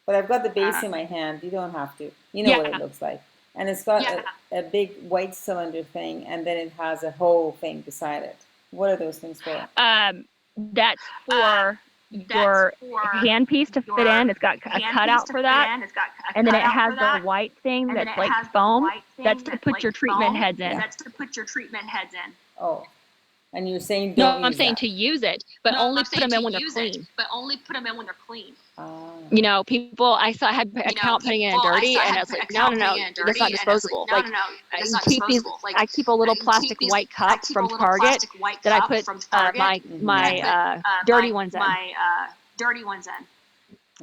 But I've got the base in my hand. You don't have to. You know what it Yeah. looks like. And it's got a big white cylinder thing, and then it has a whole thing beside it. What are those things for? That's for your handpiece to fit in. It's got a cutout for that. And then it has the white thing that's like foam. That's to put your treatment heads in. That's to put your treatment heads in. Oh, and you're saying No, don't I'm use saying that. to use it, but only put them in when they're clean. But only put them in when they're clean. Ah. You know, people, I had account putting it in dirty, and it's like, no, that's not disposable. Like, I keep a little plastic white cup from Target that I put my dirty ones in. Dirty ones in.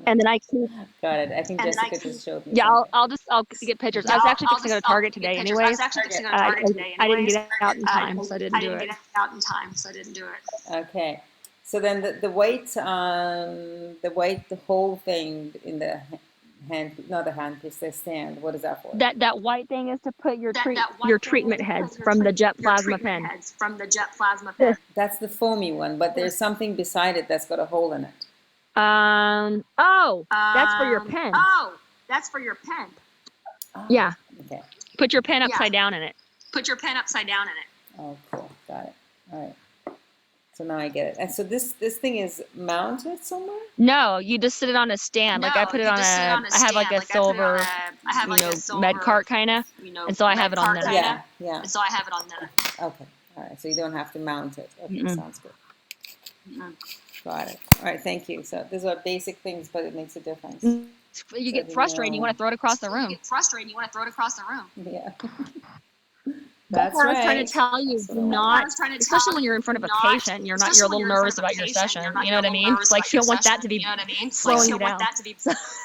And then I keep, Got it. I think And then I Jessica just showed me. yeah, something. I'll get pictures. I was actually fixing to go to Target today anyways. I didn't get out in time, so I didn't do it. Okay. So then the weight, the whole thing in the hand, not the handpiece, the stand. What is that for? That white thing is to put your treatment heads from the jet plasma pen. That's the foamy one, but there's something beside it that's got a hole in it. That's for your pen. Oh, that's for your pen. Oh, Yeah. Okay. Put your pen upside down in it. Put your pen upside down in it. Oh, cool. Got it. All right. So now I get it. And so this thing is mounted somewhere? No, you just sit it on a stand. Like I put it on I have like a silver, med cart kind of. And so I have it on there. Yeah, yeah. And so I have it on there. Okay, all right. So you don't have to mount it. Okay, Mm-mm. sounds good. Got it. All right, thank you. So these are basic things, but it makes a difference. You So get you frustrated and you know. want to throw it across the You room. get frustrated, you want to throw it across the room. Yeah. That's That's what I was trying right. to tell you. That's what Do I want. not, I was trying to especially tell when you're in front of a not- patient, you're not, you're a little nervous about your session. You know what I mean? Like you don't want that to be you know what I mean? slowing you you want down. that to be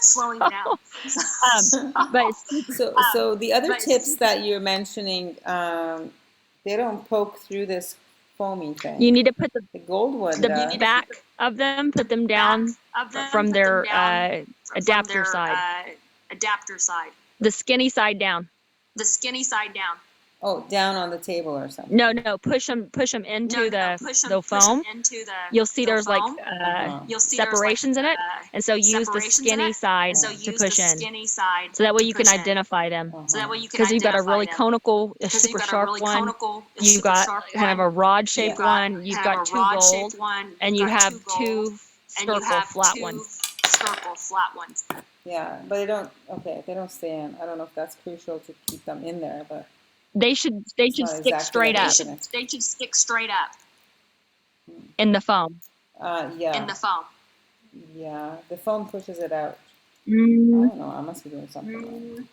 slowing you down. But So the other but- tips that you're mentioning, they don't poke through this foamy thing. you need to put The gold one the does. back of them, put them down Of them, from put their them down from adapter their, side, adapter side. the skinny side down. The skinny side down. Oh, down on the table or something. No, push them into Push 'em- the push 'em foam. into the. You'll see the there's like foam. Uh-huh. You'll see separations in there's it, like, and so use the separations in skinny it, side and so to use push the in. skinny side. So that way to you can push in. identify them. So that way you can Because you've got a identify really them. conical, a 'Cause you've super got a sharp really one. conical, a You've super got sharp kind of a one. rod shaped one. You've kind got of a two rod-shaped gold, one. and You've you got have two gold, and you circle have flat two ones. circle flat ones. Yeah, but they don't. Okay, they don't stay in. I don't know if that's crucial to keep them in there, but They should not stick exactly straight like up this. Isn't it? They should stick straight up in the foam. Yeah, in the foam. yeah. The foam pushes it out. I Mm, don't know. I must be doing something wrong.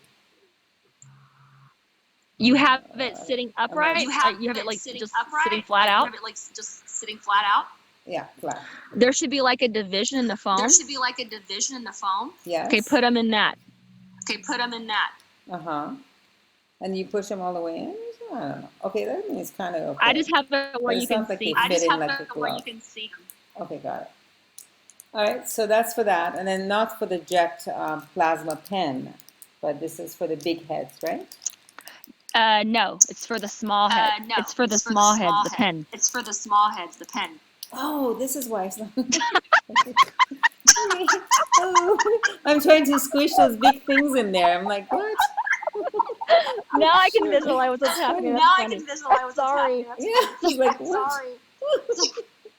You have it sitting upright. You have it like sitting just upright. sitting flat You out. have it like just sitting flat out. Yeah, flat. There should be like a division in the foam. There should be like a division in the foam. Yes. Okay, put them in that. Okay, put them in that. Uh-huh. And you push them all the way in? I don't know. Okay, that means kind of okay. I just have it where But you it can sounds like see. they I just fit in have like a it where you glove. can see them. Okay, got it. All right, so that's for that. And then not for the jet plasma pen, but this is for the big heads, right? No, it's for the small head. No, it's for the small heads, the head. pen. It's for the small heads, the pen. Oh, this is why it's not. Oh, I'm trying to squish those big things in there. I'm like, what? Now I can Sure. visualize what's happening. Now That's I funny. can visualize what's Sorry. happening. Yeah, he's like, what? Sorry.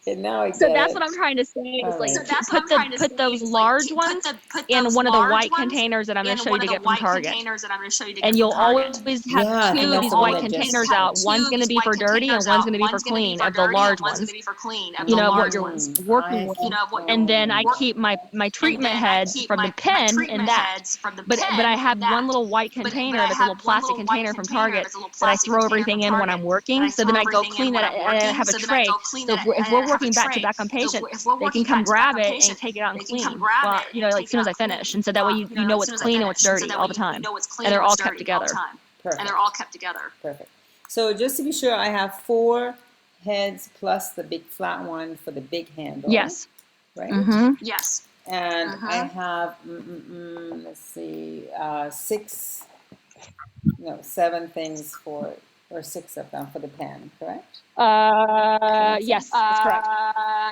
Okay, now I get So that's it. what I'm trying to say. Is All like right. So that's what I'm trying to put those say, is, large like, ones put in those one of the large white ones containers that I'm going in to show you one to of the get from white Target. containers that I'm going to show you to And get you'll from Target. always Yeah, I have think two of that's these the one white I just containers said. out. Two One's of going to these be white for dirty and containers one's out. going to be for One's gonna be clean for of the dirty, large and one's ones. going to be for clean of You the know what large you're ones. working with. You know what And then I work- keep my treatment and then I heads keep from my the pen treatment in that. heads from the But pen I in have that. one little white But container I that's a little have one plastic little white container from container Target that's a little that I plastic throw container everything from in when Target I'm that working. I So throw then I go everything in clean when that I'm and I working. have a So then I tray. go clean So that if and we're I have a working back to tray. back on So patient, if we're they can working come back to back grab on it and patient, take it out and they can clean. come grab Well, it you know, and like take as soon it as I out and finish. clean. And so that way you know as it's soon as I clean and finish. what's So dirty that all way the you time. know what's clean And they're and all what's kept dirty all the together. time. Perfect. And they're all kept together. Perfect. So just to be sure, I have 4 heads plus the big flat one for the big handle. Yes. Right? Mm-hmm. Yes. And Mhm. I have, let's see, 7 things for, or 6 of them for the pen, correct? Yes, that's correct.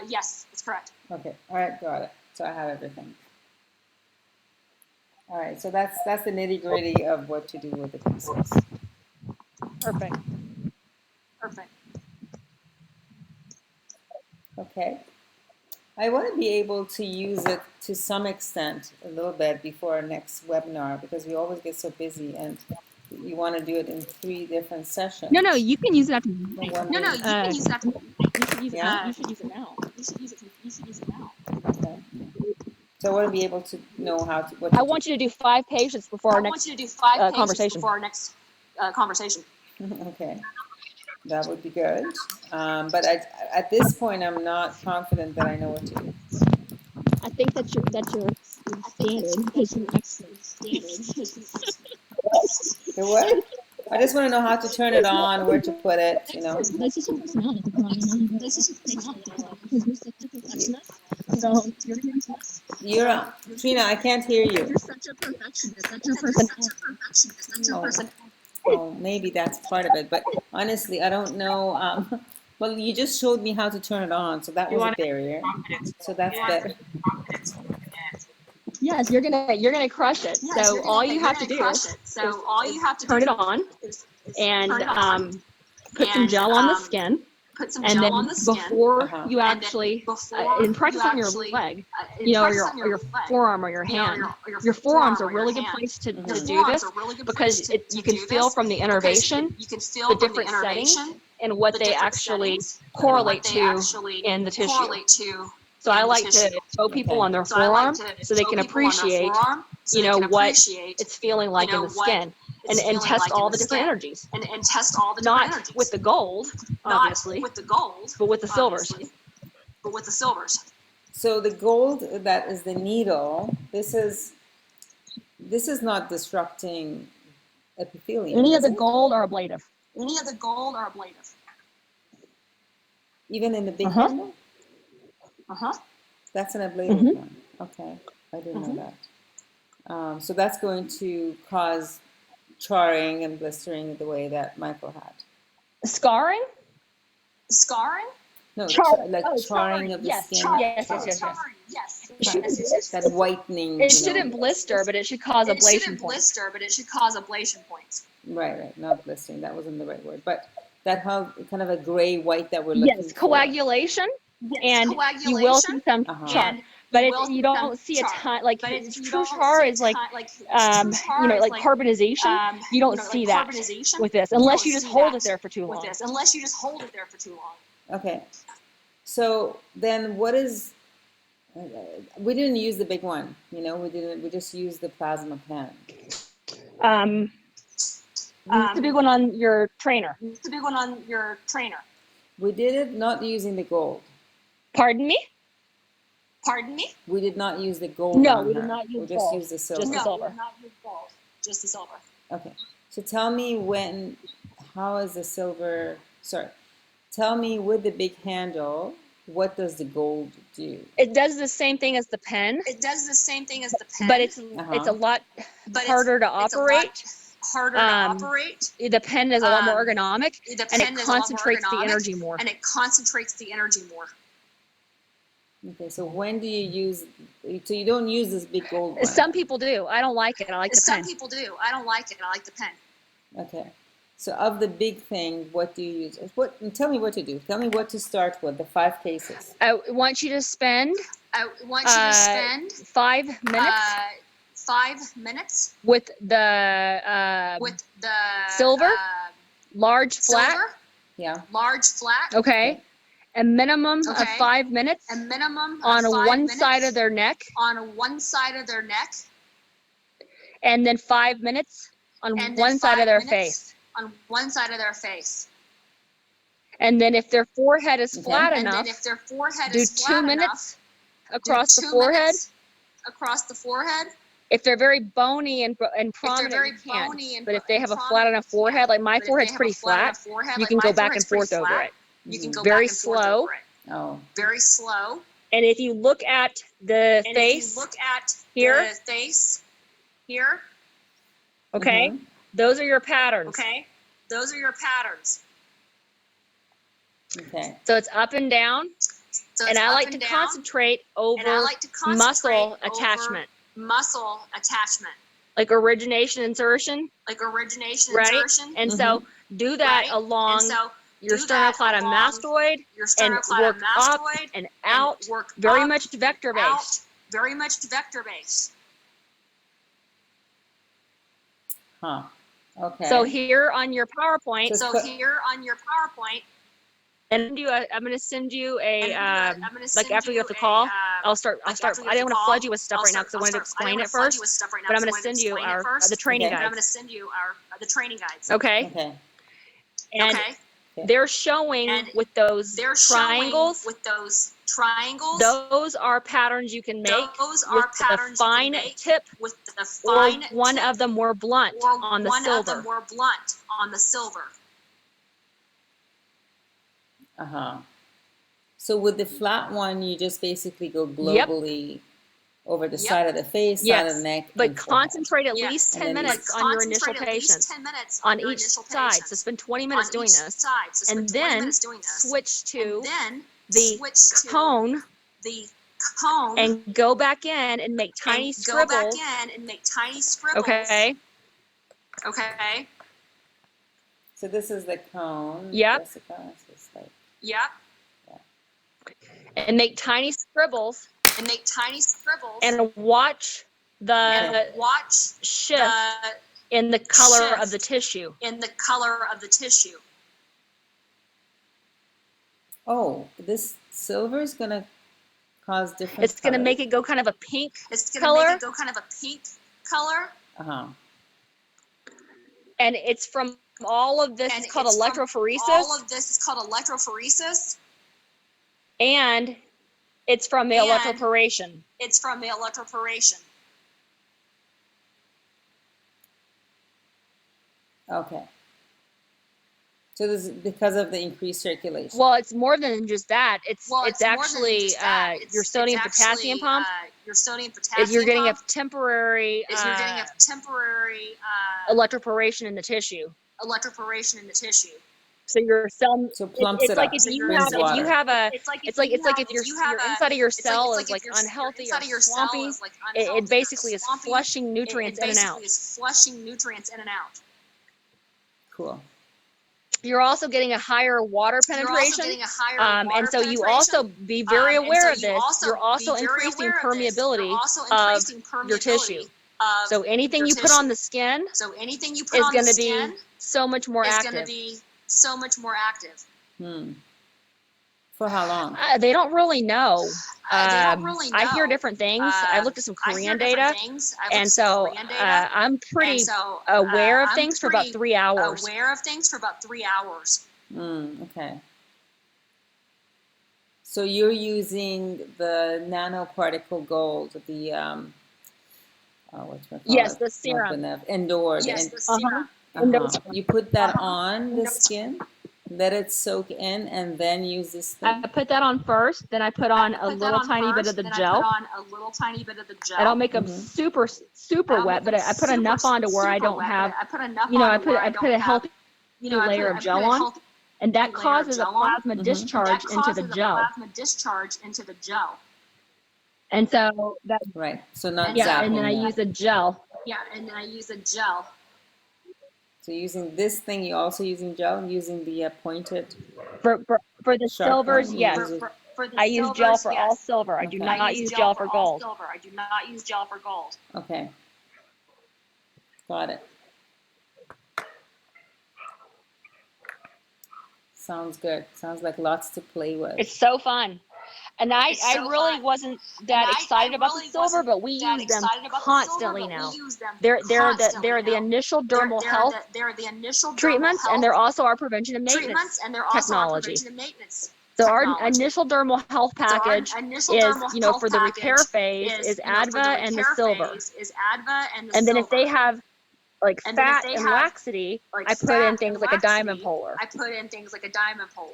Yes, that's correct. Okay, all right, got it. So I have everything. All right, so that's the nitty gritty of what to do with the pieces. Perfect. Perfect. Okay. I want to be able to use it to some extent, a little bit, before our next webinar, because we always get so busy and you want to do it in 3 different sessions. No, you can use it after. No, one No, day. you can use that. You should use it. Yeah? You should use it now. You should use it. You should use it now. Okay. So I want to be able to know what to I want you to do 5 patients before our I want next. you to do 5 pages conversation. before our next conversation. Okay, that would be good. But at this point, I'm not confident that I know what to do. I think that's your standard. The what? I just want to know how to turn it on, where to put it, you know. That's just your personality. So You're, Trina, I can't hear you. you're such a perfectionist. That's your personality. Oh, maybe that's part of it. But honestly, I don't know. Well, you just showed me how to turn it on, so that was a barrier. So that's better. Yes, you're gonna crush it. So all you have to do So all you have to turn do it on is and turn it on put some and, gel on the skin. put some And gel then on the skin. before Uh-huh. you And then actually, before and practice you on your actually, leg, and you know, practice your, on or your leg, forearm or your you know, hand. your Your forearm's a forearm or really your good hand. place to Mhm. do Forearm's this a really good because place to you can do feel this from the because innervation you can feel the from the different settings innervation and what the they different actually settings and what correlate they to actually in the tissue. correlate to So I in the like to tissue. show people Okay. on their So I like forearm to so they show can people on their appreciate, forearm so you they know, can what appreciate, it's feeling like in know, the what skin it's and feeling test like all in the the different skin energies. and test all the different Not energies. with the gold, Not obviously, with the gold, but with the silvers. obviously, but with the silvers. So the gold that is the needle, this is not disrupting epithelium, Any of is the it? gold are ablative. Any of the gold are ablative. Even in the big Uh-huh. handle? Uh-huh. That's an ablative Mhm. one. Okay, I didn't know that. So that's going to cause charring and blistering the way that Michael had. Scarring? Scarring? No, Charring. like Oh, charring of the yes. skin. Yes, yes, yes, yes. Charring, yes. It shouldn't, That whitening. it you know. shouldn't blister, but it should cause It ablation shouldn't points. blister, but it should cause ablation points. Right, not blistering. That wasn't the right word, but that how kind of a gray white that we're looking Yes, for. coagulation, Yes, and coagulation, you will see some Uh-huh. char, and but you it, will you see don't some see a char. ton. Like But it's, you true don't char see a is like, ton, like you know, like carbonization. You don't see that carbonization with this you unless don't you just see hold that it there for too with long. this, unless you just hold it there for too long. Okay. So then what is, we didn't use the big one, you know, we just used the plasma pen. The big one on your trainer. It's the big one on your trainer. We did it not using the gold. Pardon me? Pardon me? We did not use the gold No, on we her. did not use We just gold. used the silver. Just the No, silver. we did not use gold, just the silver. Okay. So tell me how is the silver, sorry, tell me with the big handle, what does the gold do? It does the same thing as the pen, It does the same thing as the pen, but it's a lot harder to operate. harder to operate. The pen is a lot more ergonomic, The and pen it is a lot more concentrates the ergonomic, energy more. and it concentrates the energy more. Okay, so when do you use, so you don't use this big gold one? Some people do. I don't like it. I like the Some pen. people do. I don't like it. I like the pen. Okay. So of the big thing, what do you use? Tell me what to do. Tell me what to start with, the 5 cases. I want you to spend I want you to spend 5 minutes 5 minutes with the with the silver, large flat. silver, Yeah. large flat. Okay. A minimum of Okay. 5 minutes A minimum on of 5 one minutes side of their neck, on one side of their neck, and then 5 minutes on and then one side of 5 their minutes face. on one side of their face. And then if their forehead is Okay. flat And enough, then if their forehead do is 2 flat minutes enough, across do the 2 forehead. minutes across the forehead. If they're very bony and If they're prominent, very you can't. bony and But if they have a flat prominent, enough you can't. forehead, like my But if they forehead's have a pretty flat flat, enough forehead, you like can my go back and forehead's pretty forth over flat, it. You can go Very back and forth slow. over it. Oh. Very slow. And if you look at the And face if you look at here, the face here, okay, Mhm. those are your patterns. okay, those are your patterns. Okay. So it's up and down, So and it's I up like and to down, concentrate and I over like to concentrate muscle over attachment, muscle attachment, like origination, insertion, like origination, right? insertion, And so do that right? along And so your do that sternocleidomastoid your and work up sternocleidomastoid and out, and work very up much vector and out, based. very much vector based. Huh. Okay. So here on your PowerPoint, So- So here on your PowerPoint, and I'm going to send you a I'm gonna like send after we you get off the call, a, I'll start. like after we I get didn't the want to call, flood you with stuff I'll right now start- because I wanted to I don't explain wanna it flood you first. with stuff right now But I'm 'cause I going to wanted send you explain it our first. the training Okay. But I'm guides. gonna send you the training guides. Okay. Okay. And Okay. they're showing And with those They're triangles. showing with those triangles. Those are patterns you can make Those are with the patterns you fine can make tip, with the or fine one tip, of them more blunt or on the one of silver. them more blunt on the silver. Uh-huh. So with the flat one, you just basically go Yep. globally over the Yep. side of the face, side Yes, of the neck, but and forehead. concentrate at Yes. least And 10 then minutes you- on your initial Concentrate at least patients 10 minutes on your each initial side. patients. So spend 20 minutes on doing each this, side. So spend and 20 then minutes doing this. switch to And then the switch to cone the cone and go back in and make tiny and go back scribbles. in and make tiny scribbles. Okay. Okay. So this is the cone. Yep. Jessica, so it's like, Yep. And make tiny scribbles And make tiny scribbles. and watch the And watch shift the in the color shift of the tissue. in the color of the tissue. Oh, this silver is gonna cause different. It's going to make it go kind of a pink It's gonna color. make it go kind of a pink color. Uh-huh. And it's from all of this And is called it's from electrophoresis. All of this is called electrophoresis. And it's from the And- electroporation. It's from the electroporation. Okay. So this is because of the increased circulation. Well, it's more than just that. It's Well, it's more than actually just that. It's- your sodium it's potassium actually, pump. Your sodium potassium Is you're getting a pump temporary is you're getting a temporary electroporation in the tissue. electroporation in the tissue. So your cell. So plumps it's it like up. if So you your have water. a. It's like It's like if your you have inside of your it's like- cell it's is like like your unhealthy inside or of your cell swampy. is like It unhealthy or basically is swampy. flushing nutrients it in and out. basically is flushing nutrients in and out. Cool. You're also getting a higher water You're also penetration. getting a higher And water so you penetration. also be very And aware so of this. You're be also very increasing aware of this. permeability You're also of increasing your tissue. permeability of So anything your you put tissue. on the skin So anything you put is on the going to skin be so much more is going active. to be so much more active. For how long? They don't really know. They don't really know. I hear different things. I looked at some I hear Korean different data, things. I looked and at some so Korean data, I'm pretty and so, aware of I'm things for about pretty 3 hours. Aware of things for about 3 hours. Okay. So you're using the nanoparticle gold, the what's Yes, the serum. Endure. Yes, the serum. You put that on the skin, let it soak in, and then use this thing. I put that on first, then I put on a Put that little on tiny bit first, of the then gel. I put on a little tiny bit of the gel. I don't make them super I don't wet, make but them I put super, enough on to where I super don't wet, have, but I put enough you know, on I to where put a healthy I layer of put gel a on, healthy and that layer of causes a gel on. plasma discharge that into the causes a gel. plasma discharge into the gel. And so that, Right. So not yeah, zapping and then I that. use a gel. Yeah, and then I use a gel. So using this thing, you're also using gel, using the pointed. For the Sharp silvers, one, yes. use it. For the I use gel silvers, for yes. all silver. I do Okay. not use gel for all gold. silver. I do not use gel for gold. Okay. Got it. Sounds good. Sounds like lots to play with. It's so fun. And I It's so really fun. wasn't that And excited I about the really silver, wasn't but we that use them excited about the silver, constantly but now. we use them They're constantly the now. initial dermal health They're the initial dermal treatments, health and they're also our prevention and treatments, maintenance and they're also our technology. prevention and maintenance. So our technology. initial dermal health So our package initial is, dermal you know, health for the repair package phase is you know, for ADVA and the repair silver. phase is ADVA and the And then if they silver. have like And then if fat they and have, laxity, like, I put fat in things and like a diamond laxity, polar, I put in things like a diamond polar.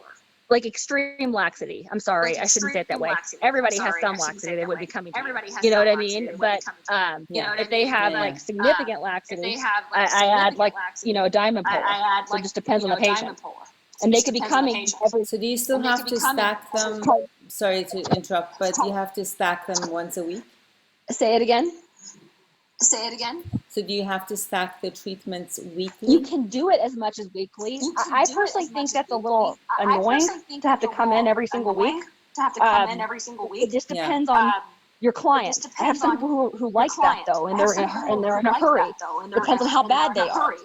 like extreme laxity. I'm sorry, Like I shouldn't say it that extreme way. laxity. Everybody I'm has sorry, some I shouldn't laxity; say it they that would way. be coming to Everybody you. has You know some what I laxity, mean? they would But be coming to you. You know what I if they mean? have Yeah. like significant If laxity, they have I like add significant like laxity, a diamond polar. I add So like it just depends on the a patient, diamond polar. and they Just could be depends on the coming patient. every. So do you still And they have could to be coming stack them? every- Sorry to interrupt, but you have to stack them once a week? Say it again. Say it again. So do you have to stack the treatments weekly? You can do it as much as weekly. You can I do it personally as much think as that's a weekly. little I annoying personally think to have to that's a come in little every single annoying week. to have to come in every single week. It just Yeah. depends on your client. just I have depends some on people who your like that client. though, and I have they're some people who in a like hurry. that, though, and they're Depends in on a- how and they're bad in a they are. hurry.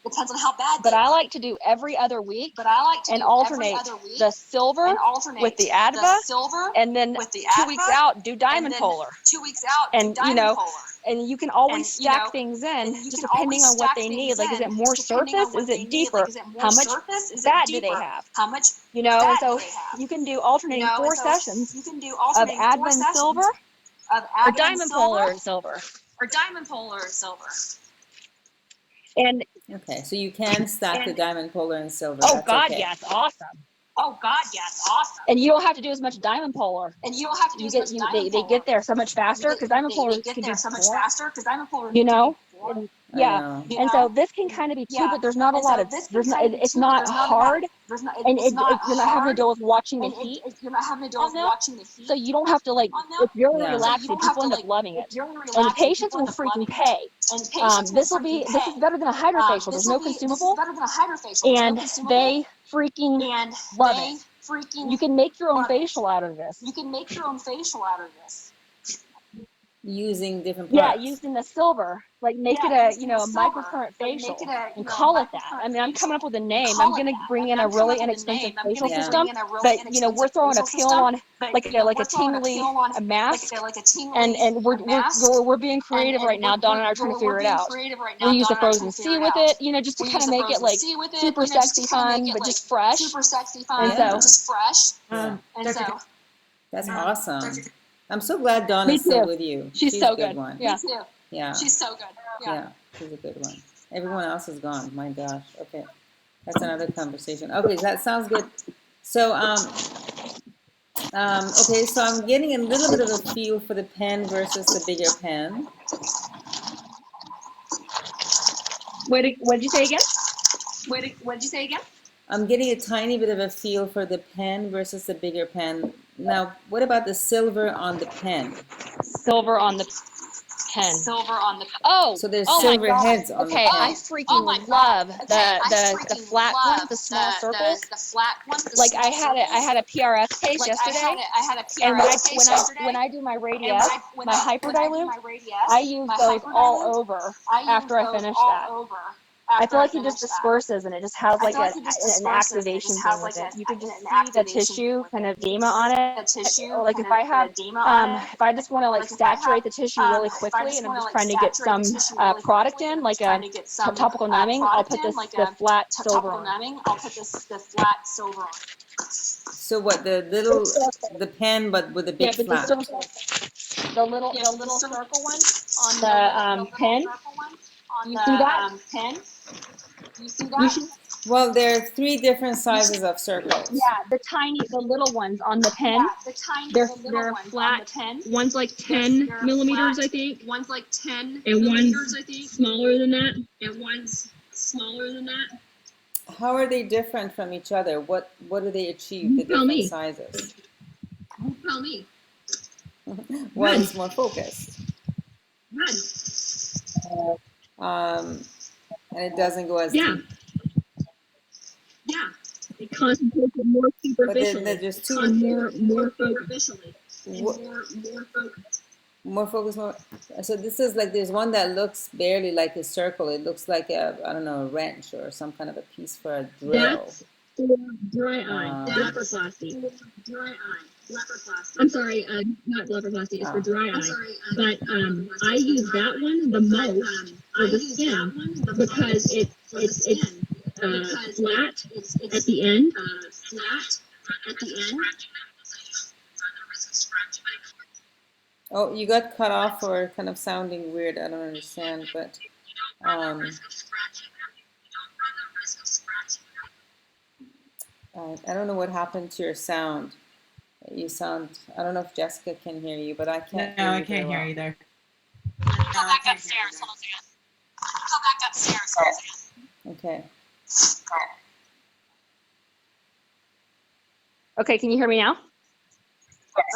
Depends on how bad But they I are. like to do every other week But I like to and do alternate every other week the silver and alternate with the the ADVA, silver and then with the 2 weeks ADVA, out do and diamond then polar. 2 weeks out do And, you diamond know, polar. And you can always And, you stack know, things in And you just can depending always on what stack they things need. Like, is in, it more just depending on surface? what Is they it need. deeper? Like, is it more How much surface? Is fat it do they deeper? have? How much You know, and fat so do they have? you can do alternating You know, 4 and so sessions you can do of alternating 4 ADVA and sessions silver of or ADVA and diamond silver polar and silver. or diamond polar and silver. And Okay, so you can stack the And- diamond polar and silver. oh That's God, okay. yes, awesome. Oh God, yes, awesome. And you don't have to do as much diamond polar. And you don't have to do You as get much you diamond they polar. get there so much faster because diamond polar they get can there do so much 4, faster because diamond polar you know. four. And, I yeah, know. You and know? so this can kind of be too, Yeah. but there's not a And lot so of this there's can not kind of be it's too, but not there's not a lot- hard, There's not. and It's not you're not having to hard, deal with watching the and heat. you're not having to deal on with them. watching the heat. So you don't have to like on them. it's very Yeah. relaxing. So you don't have People to, end up like, loving it's it. very And the relaxing. patients People will end up freaking loving it. pay. And patients This will will be freaking this pay. is better than a hydrofacial. There's no This is consumable, better than a hydrofacial. There's no and consumable. they freaking And love they it. freaking. You can make your own funny. facial out of this. You can make your own facial out of this. Using different Yeah, parts. using the silver, like make it Yeah, a, using the a silver, microcurrent like make facial it a, and call it that. I mean, I'm coming up with a name. I'm going to bring in a really inexpensive facial Yeah. system, but we're throwing a peel on like a tingly a mask, and we're being creative right now. Dawn and I are trying to figure it out. We use the frozen sea with it, just to kind of make it like super sexy fun, but just fresh. And Yeah. so, Yeah. That's awesome. I'm so glad Dawn Me is still too. with you. she's a so good good. one. Yeah. Yeah. so good. Yeah, she's a good one. Everyone else is gone. My gosh. Okay. That's another conversation. Okay, that sounds good. So, okay, so I'm getting a little bit of a feel for the pen versus the bigger pen. What did you say again? What did you say again? I'm getting a tiny bit of a feel for the pen versus the bigger pen. Now, what about the silver on the pen? Silver on the pen. Silver on the. Oh, So there's oh my silver God. heads on Okay, the I pen. freaking love the flat ones, the small circles. The flat ones. Like I had a PRS case yesterday, I had a PRS and case yesterday. when I do my and radius, when my I do hyperdilute, my radius, I use my those all hyperdilute, over I use after I those finish all that. over I after feel like it finish just that. disperses and it just has like feel like it just an disperses and it activation just thing has with like it. You can just an see the activation tissue thing with kind it. of edema on The it. tissue, Or like kind if I of have the edema on it. if I just want to like Like if I saturate have, the tissue really if I quickly just and I'm wanna, just like, trying to get saturate some the tissue really product quickly, in, and like trying a to get some topical numbing, I'll product put in, this like the a flat silver topical on. numbing, I'll put the flat silver on. So what, the pen, but with a Yeah, big but the flat? circle, the little circle one on the pen. On You the see that? pen. You see You that? should, Well, there are 3 different sizes of circles. yeah, the little ones on the pen. The tiny, They're the little they're ones on the flat. pen. One's like 10 They're millimeters, flat. I think, One's like 10 and millimeters, one's I think, smaller than that. and one's smaller than that. How are they different from each other? What do they achieve, the Tell different me. sizes? You tell me. One is more focused. Run. And it doesn't go as Yeah. deep. Yeah. It concentrates it more But then superficially. there's two on more focus. Superficially. And Wha- more focused. more focus, more. So this is like there's one that looks barely like a circle. It looks like I don't know, a wrench or some kind of a piece for a drill. That's for dry eye, blepharoplasty. Dry eye. Blepharoplasty. I'm sorry, not blepharoplasty, it's for dry I'm eye. sorry. But I use that one the most for the skin because it's flat at the end. Flat at the end. Oh, you got cut off or kind of sounding weird. I don't understand, but I don't know what happened to your sound. You sound. I don't know if Jessica can hear you, but I can't. No, hear I you can't very hear well. either. Go back upstairs. Hold on a second. Go back upstairs. Hold on a second. Okay. Okay, can you hear me now?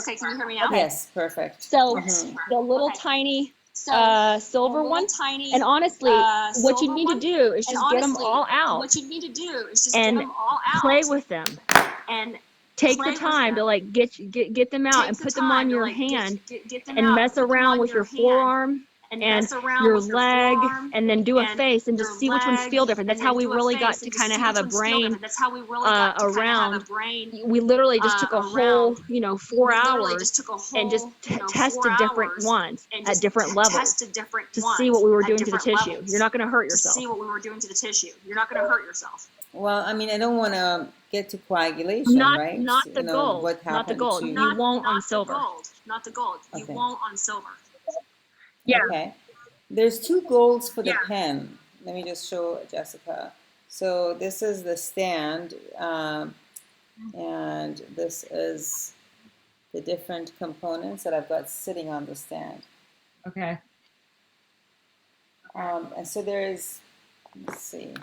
Okay, can you hear me now? Yes, perfect. So Mhm. the little Okay. tiny So, silver one. tiny. And honestly, what you silver need to one. do is And just get them honestly, all out What you need to do is just And get them all out Play with them. and Take play the with time to them. like get them out Take and the put them time on to, your like, hand get them and out, mess put them around on with your hand, forearm and and mess around your with your leg forearm and then do a and face and your just see which ones leg, feel different. That's and how then we do a really got face to and just kind of see have which a ones feel brain different. That's how we really got to kind of have around. a brain We literally just took a whole, around. 4 We literally hours just took a whole, and just tested 4 different hours ones and at just different levels tested different to ones see what we were at doing to the different tissue. levels You're not going to hurt to yourself. see what we were doing to the tissue. You're not going to hurt yourself. Well, I mean, I don't want to get to coagulation, Not right? the gold. What Not the happened gold. to You won't on silver. Not the gold. You Okay. won't on silver. Yeah. Okay. There's 2 golds for the Yeah. pen. Let me just show Jessica. So this is the stand, and this is the different components that I've got sitting on the stand. Okay. And so there's, let's see.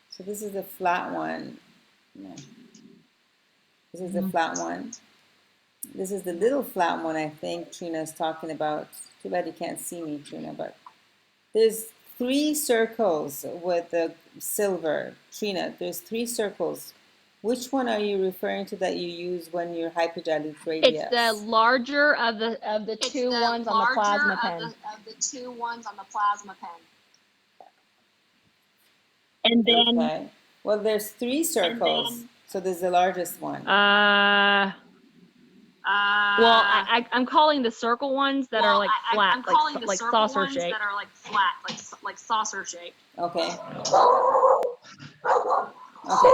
So this is the flat one. No. This is the flat one. This is the little flat one I think Trina's talking about. Too bad you can't see me, Trina, but there's 3 circles with the silver. Trina, there's 3 circles Which one are you referring to that you use when you're hypergylute radius? It's the larger of the It's two the ones on the larger plasma of pen. the two ones on the plasma pen. And then Okay. Well, there's 3 circles, so there's the largest one. well, I'm calling the circle ones that are like flat, I'm calling the like circle saucer ones shape. that are like flat, like saucer shaped. Okay. Okay.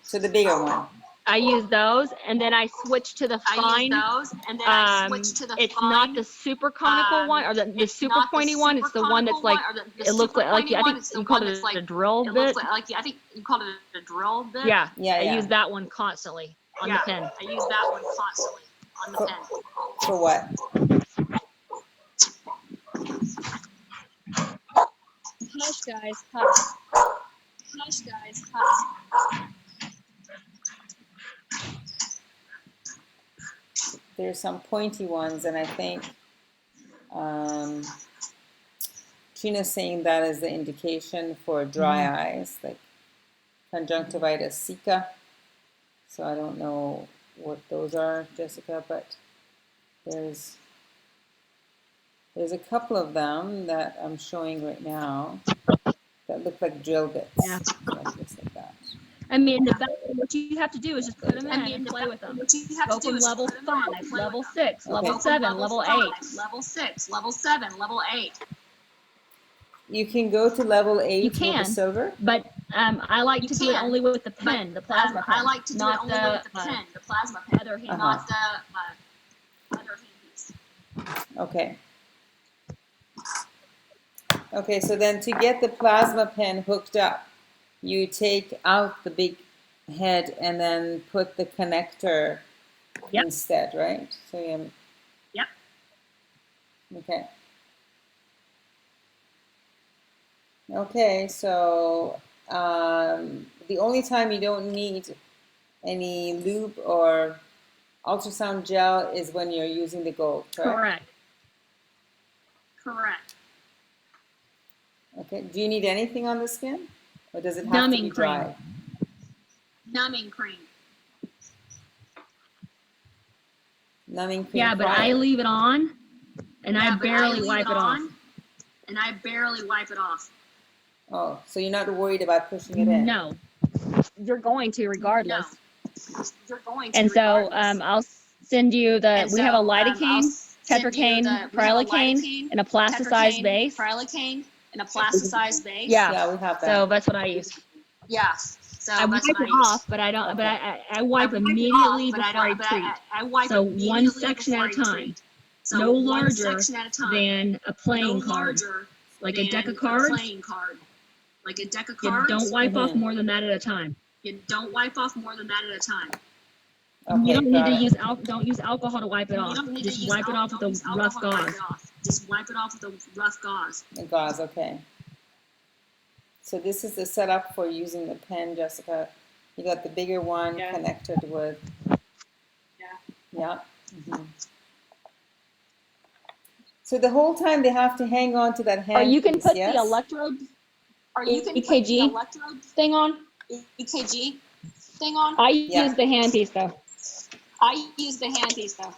So the bigger one. I use those, and then I switch to the fine. It's not the super conical one or the super pointy one. It's the one that's like it looks like I think you call it a drill bit. I think you called it a drill bit. Yeah, Yeah, I yeah. use that one constantly on the pen. I use that one constantly on the For- pen. For what? Hush, guys, hush. Hush, guys, hush. There's some pointy ones, and I think Trina's saying that is the indication for dry eyes, like conjunctivitis sicca. So I don't know what those are, Jessica, but there's a couple of them that I'm showing right now that look like drill bits. Yeah. Like this, like that. I mean, what you have to do is just put them in and play with them. What you have Go to do from is level put them in 5, and play level with them. 6, level Okay. 7, level 8. Level 6, level 7, level 8. You can go to level 8 with the can. silver. But I like to do it only with the pen, the plasma pen. I like to do it not only the, with the pen, the plasma pen, other hand. not the other hand piece. Okay. Okay, so then to get the plasma pen hooked up, you take out the big head and then put the connector Yep. instead, right? So you. Yep. Okay. Okay, so the only time you don't need any lube or ultrasound gel is when you're using the gold, correct? Correct. Correct. Okay. Do you need anything on the skin, or does it have Numbing to be dry? cream. Numbing cream. Numbing cream. Yeah, but prior. I leave it on, and Yeah, I but barely leave wipe it off. And I barely wipe it off. Oh, so you're not worried about pushing it in? No, you're going to regardless. No. You're going to And so regardless. I'll send you the. And We have a so, lidocaine, send you tetracaine, we have a prilocaine, lidocaine, and a plasticized tetracaine, base. Prilocaine, and a plasticized base. Yeah. Yeah, we have that. So that's what I use. Yeah. So I wipe that's what it I use. off, but I don't. But Okay. I wipe immediately before I treat. I wipe So immediately one section before at a I time. treat. So No one larger section at a time. than a playing no card. larger Like a deck than of cards. playing card. Like a deck of You cards. don't wipe off Mhm. more than that at a time. You don't wipe off more than that at a time. Okay, You don't need got to it. use don't use alcohol to wipe it You off. don't need Just to use wipe it off with don't a use rough alcohol to wipe gauze. it off. Just wipe it off with a rough gauze. The gauze, okay. So this is the setup for using the pen, Jessica. You got the bigger one Yeah. connected with. Yeah. Yeah. Mhm. So the whole time they have to hang on to that Or hand you can piece, put yes? the electrode Or you can put EKG the electrode thing on. EKG thing on. I Yeah. use the handpiece though. I use the handpiece though.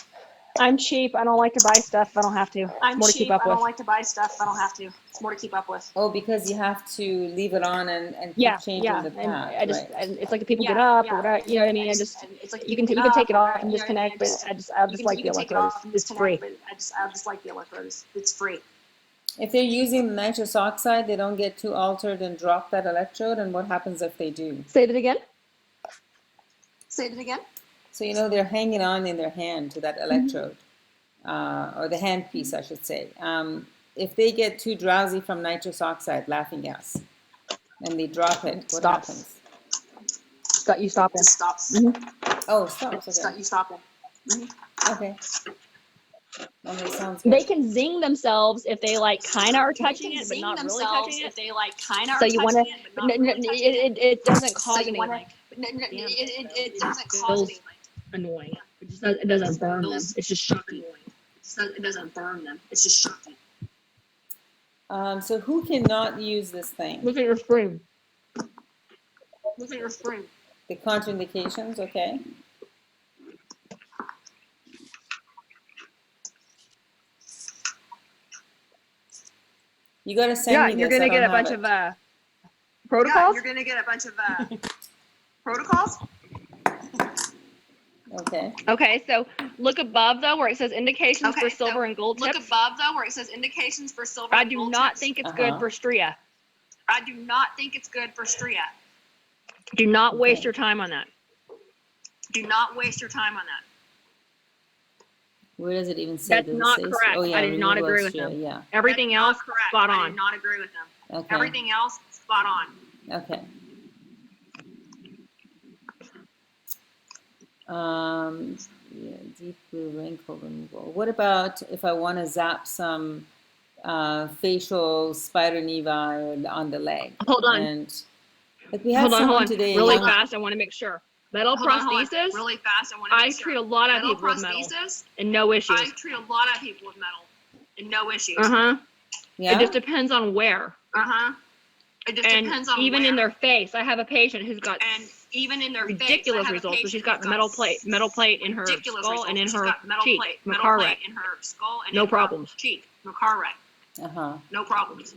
I'm cheap. I don't like to buy stuff if I don't have to. I'm More to cheap. keep up I don't with. like to buy stuff if I don't have to. It's more to keep up with. Oh, because you have to leave it on and keep Yeah, changing yeah. the And pad, I just, right? and it's like if people Yeah, get up yeah. or whatever, you know what I mean? I just, It's like you can take it off and disconnect, but I'll just like the electrode. It's free. I just like the electrode. It's free. If they're using the nitrous oxide, they don't get too altered and drop that electrode, and what happens if they do? Say that again. Say it again. So, you know, they're hanging on in their hand to that electrode, or the handpiece, I should say. If they get too drowsy from nitrous oxide, laughing gas, and they drop it, what Stops. happens? You stop it. Just stops. Oh, stops, okay. You stop it. Okay. Okay, sounds good. They can zing themselves if they like kind of are touching it, but not really touching it. If they like kind of So you want to, but not really touching it. it doesn't cause you any wanna- like It doesn't cause feels any like annoying. It doesn't burn them. feels It's just shocking. It doesn't burn them. It's just shocking. So who cannot use this thing? Look at your screen. Look at your screen. The contraindications, okay. You gotta send Yeah, me you're this. I gonna get don't a have bunch it. of protocols. You're gonna get a bunch of protocols. Okay. Okay, so look above though where it says indications for Okay, so silver and gold look tips. above though where it says indications for silver I and do gold not tips. think it's good for stria. I do not think it's good for stria. Do not waste Okay. your time on that. Do not waste your time on that. Where does it even say? That's Does it not say- correct. Oh yeah, I did not renewable agree with extra, them. Yeah. Everything That's else, not correct. spot I on. did not agree with them. Okay. Everything else, spot on. Okay. Yeah, deep blue wrinkle removal. What about if I want to zap some facial spider nevi on the leg? Hold on. And like we had Hold someone on. today. Really young- fast. I want to make sure. Metal Hold on, prosthesis. really fast. I want to I make sure. treat a lot of Metal people with metal prosthesis. and no issues. I treat a lot of people with metal and no issues. Uh-huh. Yeah. It just depends on where. Uh-huh. It just And depends on even where. in their face, I have a patient who's got and even in their ridiculous face, I have a results. So patient she's got who's metal plate in her ridiculous skull and in results. She's her got metal cheek. plate Macaret. in her skull and No in problems. her cheek. Macaret. Uh-huh. No problems.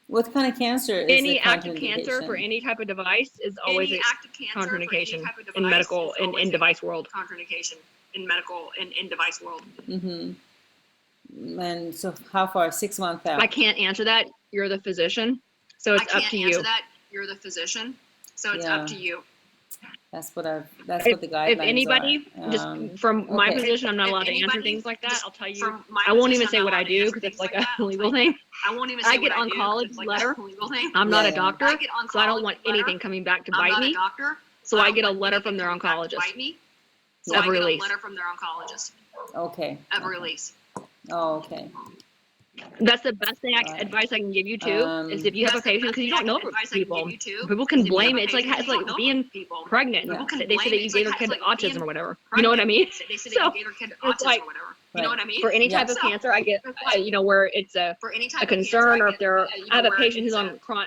What kind of cancer is Any the active cancer for contraindication? any type of device is always Any a active cancer for any contraindication type of device in medical is in always a device world. contraindication in medical in device world. And so how far? 6 months out? I can't answer that. You're the physician, so I it's up can't to answer you. that. You're the physician, so it's Yeah. up to you. That's what the guidelines If anybody, are. just from my okay. position, I'm not If allowed to answer anybody, things like that. just I'll tell you. From my I won't even position, say I'm what not I allowed to do answer because it's things like that. a I'll legal tell you. thing. I won't even I say get what I do 'cause oncology it's like letter. a legal thing. I'm not a Yeah. doctor, I get so I don't want oncology letter. anything coming back to I'm bite not a me. doctor, So I don't get a want letter anything from their coming back to oncologist bite me. So Yeah. of I get release. a letter from their oncologist Okay. of Okay. release. Oh, okay. That's the best thing Got it. advice I can give you too. Is if you have a That's the patient best because you thing don't know advice I can people. give you too, People is can if you have blame a it. It's like patient, it's you like don't know being people. pregnant. Yeah. People can They blame say it. that you It's gave like- your kid it's like autism being or whatever. You know what I mean? They say that So, you gave your kid it's autism like- or whatever. You know what I mean? For any Yeah. type of So- cancer, I get Like- where it's a For any type a of cancer, concern, or I if get, they're you know, I have a where patient who's it's on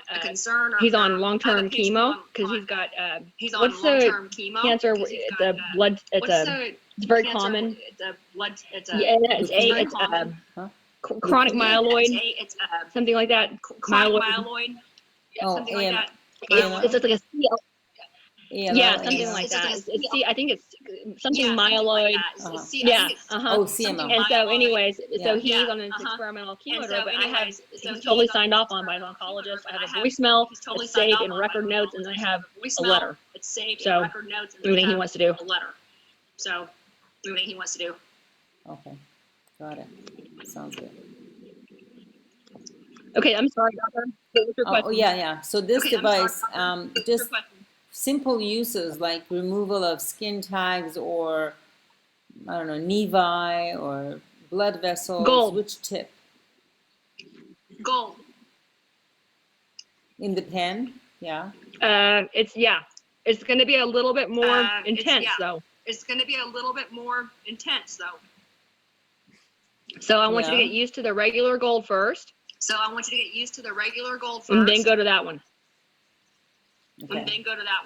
a concern, or he's if on they're- long-term I have a patient chemo who's because on- he's got he's on what's the long-term chemo. cancer? 'cause he's It's got, a blood. what's the It's very cancer? common. It's a blood. It's a. Yeah, it's very it's common. Huh? chronic Leukemia? myeloid, It's something like that. chronic Myeloid. myeloid. Oh, Something like that. It's just like a CL. ALL, Yeah, something like It's that. like a It's I think it's something Yeah, something myeloid. like that. Uh-huh. See, I Yeah. think it's Uh-huh. Oh, something CML. And so, myeloid. anyways, Yeah. so he's Yeah, on an uh-huh. experimental chemo And drug, so but I have anyways, so he's he's totally on signed an off on by his experimental oncologist. chemo I have a drug, voicemail, He's totally it's signed saved off in on record by notes, and I have a a voicemail. letter. It's saved So, in record notes, and Everything I he have wants to do. a letter. So everything he wants to do. Okay. Got it. Sounds good. Okay, I'm sorry, doctor. What was your Oh, question? yeah. So this Okay, I'm sorry, device, What's just your question? simple uses like removal of skin tags or, I don't know, nevi or blood vessels. Gold. Which tip? Gold. In the pen? Yeah. It's going to be a little bit more intense yeah. though. It's going to be a little bit more intense, though. So I want you to Yeah. get used to the regular gold first, So I want you to get used to the regular gold first, and then go to that one. Okay. and then go to that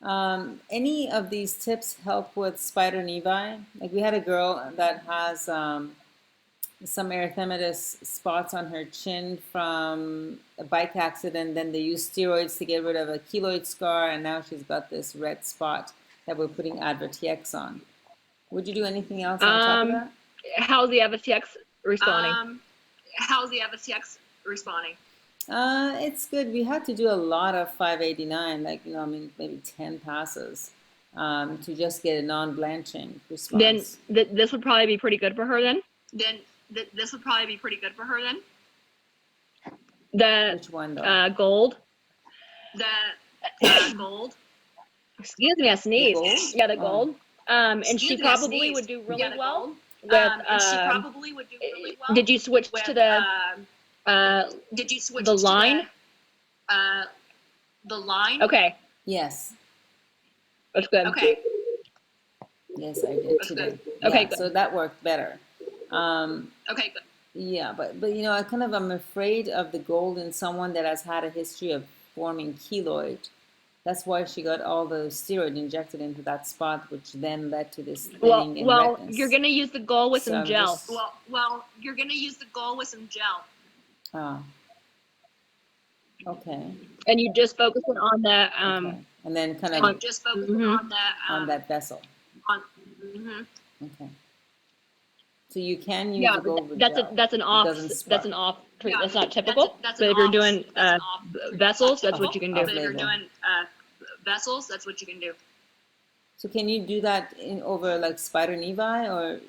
one. Any of these tips help with spider nevi? Like we had a girl that has some erythematous spots on her chin from a bike accident. Then they used steroids to get rid of a keloid scar, and now she's got this red spot that we're putting Advertx on. Would you do anything else on top of that? How's the FSTX responding? How's the FSTX responding? It's good. We had to do a lot of 589, like, maybe 10 passes to just get a non-blanching response. Then this would probably be pretty good for her then. Then this would probably be pretty good for her then. The Which one though? gold. The gold. Excuse me, I sneezed. gold? Yeah, the Oh. gold. And she Excuse me, I probably sneezed. would do really Yeah, the well gold. with. And she probably would do really well. Did you switch with, to the Did you switch the to line? The line. Okay, Yes. that's good. Okay. Yes, I did That's today. good. Okay, Yeah, good. so that worked better. Okay. Good. Yeah, but I'm afraid of the gold in someone that has had a history of forming keloid. That's why she got all the steroid injected into that spot, which then led to this thinning and Well, redness. you're gonna use the goal with So some I'm gel. just- Well, you're gonna use the goal with some gel. Ah. Okay. And you just focus it on the Okay. And then kind And of you just focus Mhm. on that vessel. mhm. Okay. So you can use yeah, the gold but with that's gel. that's an off doesn't that's spark. an off treat. Yeah, That's not that's typical. that's But an if you're off- doing that's an off- vessels, that's what you can do. Off But if you're label. doing vessels, that's what you can do. So can you do that over like Spider Nevi, or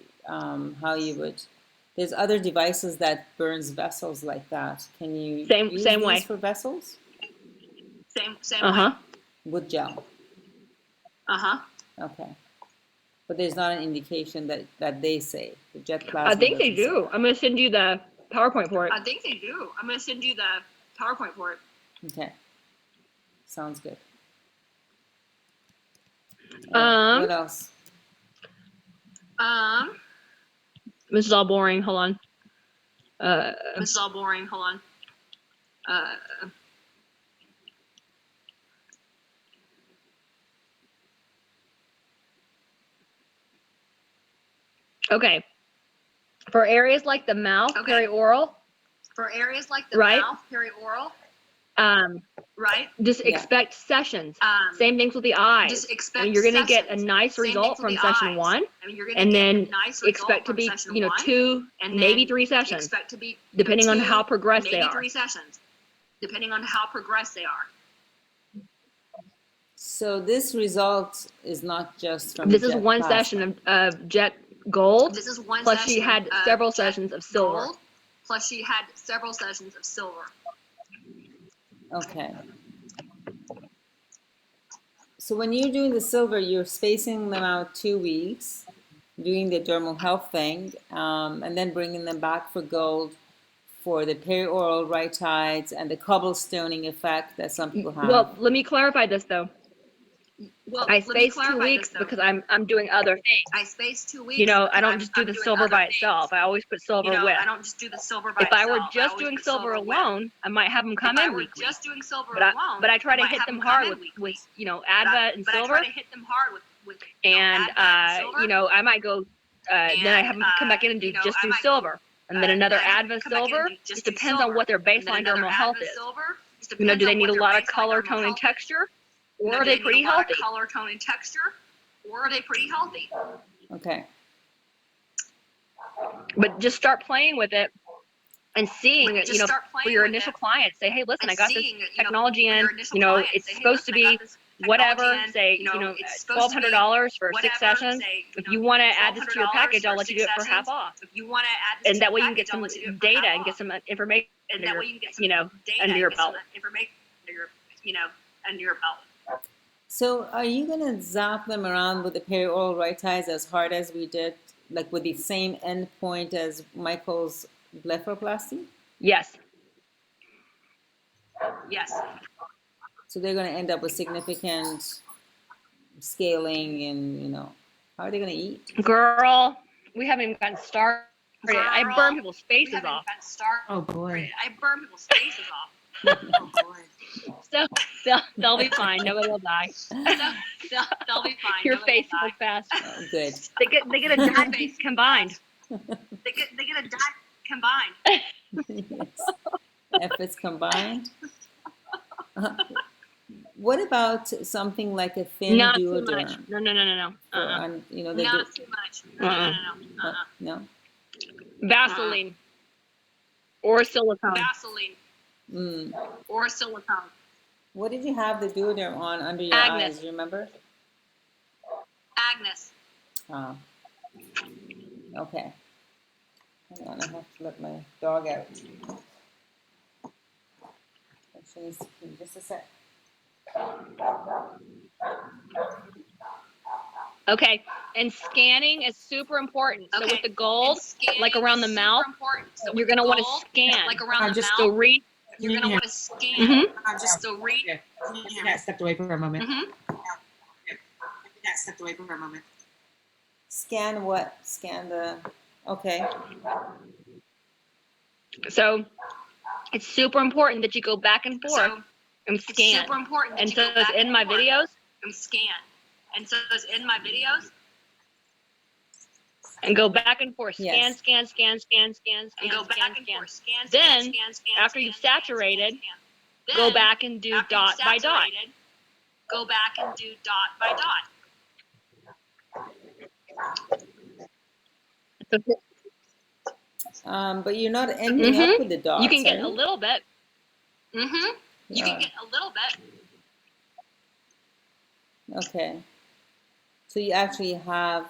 how you would? There's other devices that burns vessels like that. Can you Same- use same these way. for vessels Same Uh huh. way. with gel? Uh-huh. Okay. But there's not an indication that they say the jet plasma. I think they doesn't say do. that. I'm gonna send you the PowerPoint for it. I think they do. I'm gonna send you the PowerPoint for it. Okay. Sounds good. Um, What else? This is all boring. Hold on. This is all boring. Hold on. Okay. For areas like the mouth, Okay. perioral, For areas like the Right. mouth, perioral, um, right? just Yeah. expect sessions. Um, Same things with the eyes. Just expect I mean, you're gonna get a sessions. nice Same result things with from the session eyes. one, I mean, you're gonna and get then a nice result expect to from be, session you know, one, 2, and maybe then 3 sessions, expect to be depending on 2, how progressed they maybe are. 3 sessions, depending on how progressed they are. So this result is not just from This is jet one plasma. session of jet gold, This is one plus session she had of several jet sessions of silver. gold, plus she had several sessions of silver. Okay. So when you're doing the silver, you're spacing them out 2 weeks, doing the dermal health thing, and then bringing them back for gold for the perioral rhytides and the cobblestoning effect that some people have. Well, let me clarify this though. Well, I let me spaced 2 clarify weeks this, though. because I'm doing other things. I spaced 2 weeks. You know, I because don't just do I'm the doing silver other by things. itself. I always put silver You know, with. I don't just do the silver by If I itself. were just always doing put silver with. alone, I might have them come If I in were weekly. just doing silver But alone, I try to might hit have them come hard in with weekly. you know, But I Adva and but I silver, try to hit them hard with you know, and Adva and silver. you know, I might go. Then I have them come back in and do you know, just I do might silver, and then then another I have Adva come back in silver. and do Just do depends silver. on what their And then baseline another dermal health Adva is. silver. Just You know, do depends they on need what a their lot of baseline color, dermal tone, and health is. texture, You know, or are do they need pretty a lot of healthy? color, tone, and texture, or are they pretty healthy? Okay. But just start playing with it and seeing, But just you know, start for playing your with initial it clients, say, hey, listen, and I got this seeing, technology for in, your initial you know, clients, it's say, hey, supposed to listen, I be got this whatever, technology in, say, you know, it's supposed to be $1,200 for 6 whatever, sessions. say, If you you know, want to add this to your $1,200 package, I'll for let you 6 do it for half sessions. off. If you want to add this And to that your way you can get package, I'll some let you do it for data half and get off. some information, And that way you can get some you know, data under and your get some belt. information under your, you know, under your belt. So are you gonna zap them around with the perioral rhytides as hard as we did, like with the same endpoint as Michael's blepharoplasty? Yes. Yes. So they're gonna end up with significant scaling and, you know, how are they gonna eat? Girl, we haven't even gotten started. I Girl, burn people's We faces haven't off. gotten started. Oh boy. I burn people's faces off. Oh boy. So they'll be fine. Nobody will die. They'll be fine. Your Nobody face will will die. fast. Oh, good. They get a Your dime face combined. They get a dot combined. Yes. Efforts combined. What about something like a thin Not too duoderm? much. No. For, you know, they Not do, too much. No. what? No. Vaseline or silicone. Vaseline Mm. or silicone. What did you have the duoderm on under your Agnes. eyes? You remember? Agnes. Ah. Okay. Hang on, I have to let my dog out. She needs to pee. Just a sec. Okay, and scanning is super important. So Okay, with the gold, and scanning like around the is super mouth, important. So you're with the gonna want to gold, scan. like around the just So mouth, read. you're gonna want to scan. Mhm. So read. Yeah, that stepped away for a moment. Mhm. That stepped away for a moment. Scan what? Scan the. Okay. So it's super important that you go back and forth So and It's scan. super important And to so go it's back in my forth videos and scan. And so it's in my videos. and go back and forth. Scan, Yes. scan, scan, scan, scan, And scan, go scan, back and scan. forth. Scan, Then, scan, scan, scan. after you've scan, scan, saturated, scan, go Then, back and do after dot you've by dot. saturated, go back and do dot by dot. But you're not ending up with the dots, You can get are a you? little bit. Mm-hmm. You can Yeah. get a little bit. Okay. So you actually have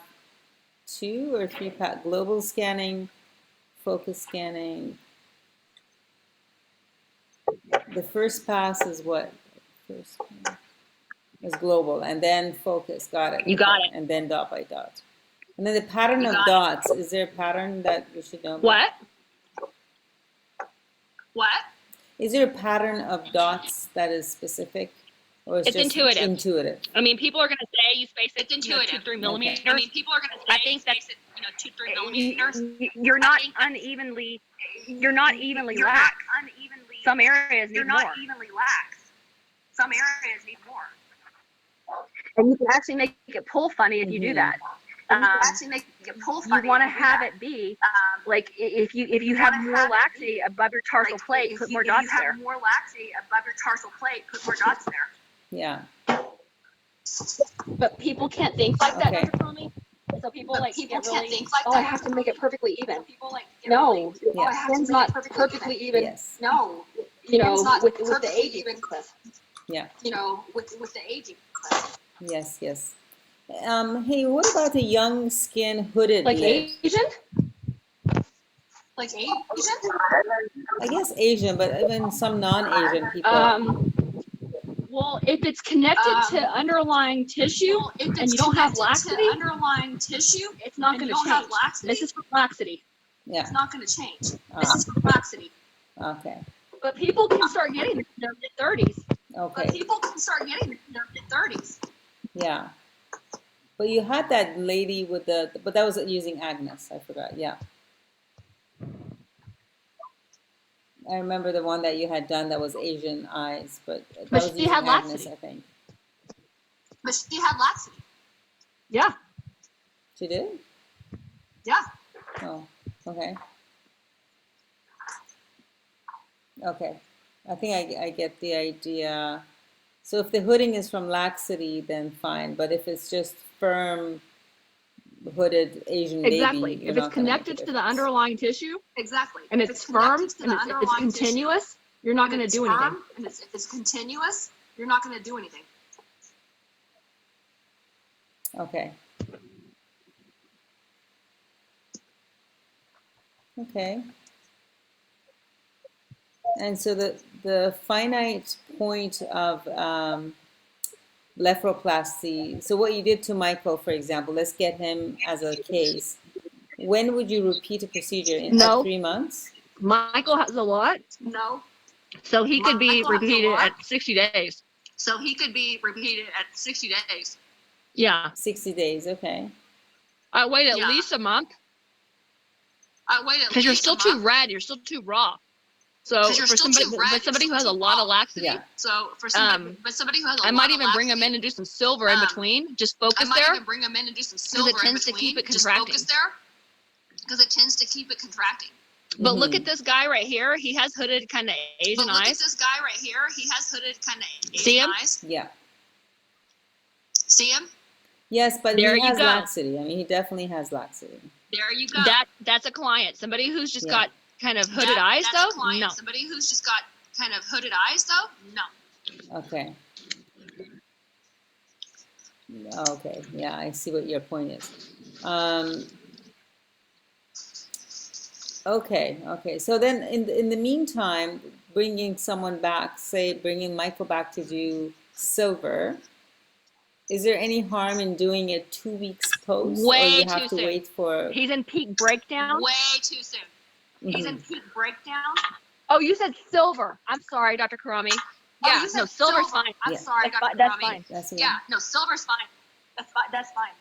2 or 3 global scanning, focus scanning. The first pass is what? First pass is global, and then focus. Got it. You got Okay. it. And then dot by dot. And then the pattern You of got it. dots. Is there a pattern that we should know about? What? What? Is there a pattern of dots that is specific, or It's just intuitive. intuitive? I mean, people are going to say you space it, It's you know, intuitive. 2-3 Okay. millimeters. I mean, people are going to say I think space it, 2-3 millimeters. you're not think unevenly. You're not evenly You're not lax. unevenly. Some areas You're need not more, evenly lax. Some areas need more. and you can actually make it pull funny if you do Mhm. that. You can actually make it pull You funny want to if you do have that. it be Like if you have wanna more have it laxity above your tarsal plate, if put you, more if dots you have there. more laxity above your tarsal plate, put more dots there. Yeah. But people can't think like that, Okay. Dr. Cromie. So people But like people get can't really, think like oh, that. I have to make it perfectly So even. people like get No, really, Yeah. oh, I have to skin's make not it perfectly even. Yes. No, You know, Skin's not with the perfectly aging even. process. Yeah. With the aging clip. Yes. Yes. Hey, what about a young skin hooded Like lid? Asian? Like Asian? I guess Asian, but even some non-Asian people. Well, if it's connected to underlying tissue Well, if and it's you don't have connected to laxity, underlying tissue, it's not and going you to don't have change. laxity, This is for laxity. Yeah. it's not going to change. This Ah, is for laxity. okay. But people can start getting this in their mid-30s. But Okay. people can start getting it in their mid-30s. Yeah. But you had that lady with but that was using Agnes. I forgot. Yeah. I remember the one that you had done that was Asian eyes, but that But was she using had Agnes, laxity. I think. But she had laxity. Yeah. She did? Yeah. Oh, okay. Okay. I think I get the idea. So if the hooding is from laxity, then fine. But if it's just firm hooded Asian baby, Exactly. you're If not it's gonna make a connected to the difference. underlying tissue Exactly. and If it's firm connected to and the it's underlying tissue, continuous, you're not and going to it's do firm, anything. and if it's continuous, you're not going to do anything. Okay. Okay. And so the finite point of blepharoplasty, so what you did to Michael, for example, let's get him as a case. When would you repeat a procedure? At No. 3 months? Michael has a lot, No. so he could be Michael has a repeated lot. at 60 days. So he could be repeated at 60 days. Yeah. 60 days, okay. I wait at Yeah. least a month Wait at because you're least still a too month. red. You're still too raw. So 'Cause you're for still somebody, too red, but somebody you're who has still a too lot raw. of laxity, Yeah. So for somebody, but somebody who has a I lot might of even bring them in laxity, and do some silver in between. Just I focus might there. even bring them in and do some Because silver it tends in to keep between. it Just contracting. focus there because it tends to keep it contracting. But look Mhm. at this guy right here. He has hooded kind of Asian But look eyes. at this guy right here. He has hooded kind of See Asian him? eyes. Yeah. See him? Yes, but There he you has go. laxity. I mean, he definitely has laxity. There you go. That's a client. Somebody who's just Yeah. got kind of hooded eyes that's a though. client. No. Somebody who's just got kind of hooded eyes though. No. Okay. Okay. Yeah, I see what your point is. Okay. Okay. So then, in the meantime, bringing someone back, say, bringing Michael back to do silver. Is there any harm in doing it 2 weeks post, or Way you have too to soon. wait for? He's in peak breakdown. Way too soon. He's in Mhm. peak breakdown. Oh, you said silver. I'm sorry, Dr. Karami. Oh, Yeah, you said no, silver's silver. fine. I'm Yeah. sorry, That's Dr. That's Karami. fine. That's okay. Yeah, no, silver's fine. That's fine. That's fine.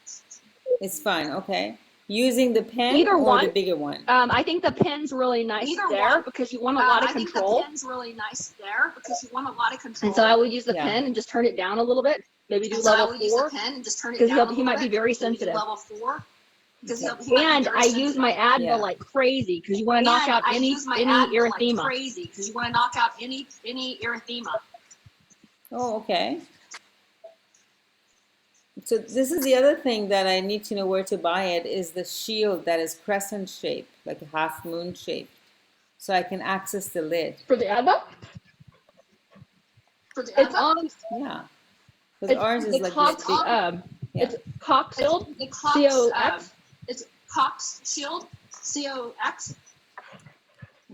It's fine. Okay. Using the pen Either or the one. bigger one? I think the pen's really nice Either there one. because you want a lot of I think control. the pen's really nice there because you want a lot of control. And so I would use the Yeah. pen and just turn it down a little bit. Maybe do And so I level would use the 4 pen and just turn it because down a he little might be bit. very Maybe do sensitive. level 4 because he might be And very I use sensitive. my Advil Yeah. like crazy because you want to knock And out I any use my Advil like erythema. crazy because you want to knock out any erythema. Oh, okay. So this is the other thing that I need to know where to buy it is the shield that is crescent shaped, like a half moon shape. So I can access the lid. For the Advil, For the it's Advil, on. Yeah. Because ours is the like Cox, this big. Yeah. it's Cox Shield, the Cox, COX. it's Cox Shield, COX.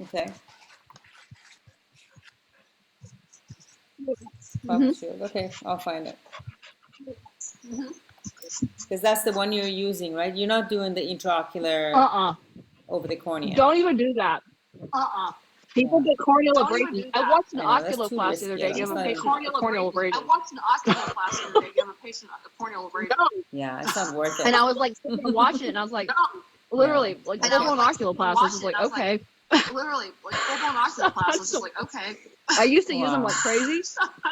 Okay. Mhm. Cox shield. Okay, I'll find it. Mhm. Because that's the one you're using, right? You're not doing the intraocular over the cornea. Don't even do that. People Yeah. get corneal Don't even abrasions. do I that. watched an I know, that's too oculoplasty the other day risky. give a That's patient not a corneal I abrasion. watched an oculoplasty the other day give a patient a corneal abrasion. Yeah, it's not worth it. And I was like sitting and watching it and I was like, literally, like And I full was blown like, sitting and oculoplasty. I was watching like, it, and I was like, okay. Literally, like full-blown oculoplasty. It's just like, okay. I used to use them Wow. like crazy,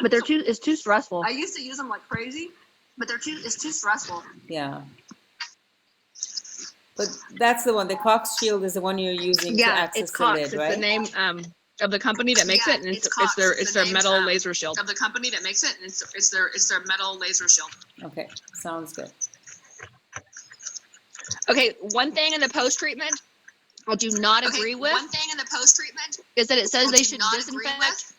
but it's too stressful. I used to use them like crazy, but it's too stressful. Yeah. But that's the one. The Cox shield is the one you're using to Yeah, access it's the Cox. lid, It's right? the name of the company that makes Yeah, it, and it's Cox. it's It's their the name, metal laser shield. Of the company that makes it, and it's their metal laser shield. Okay, sounds good. Okay, one thing in the post treatment I do not agree with One thing in the post treatment is that it says I they do should not agree disinfect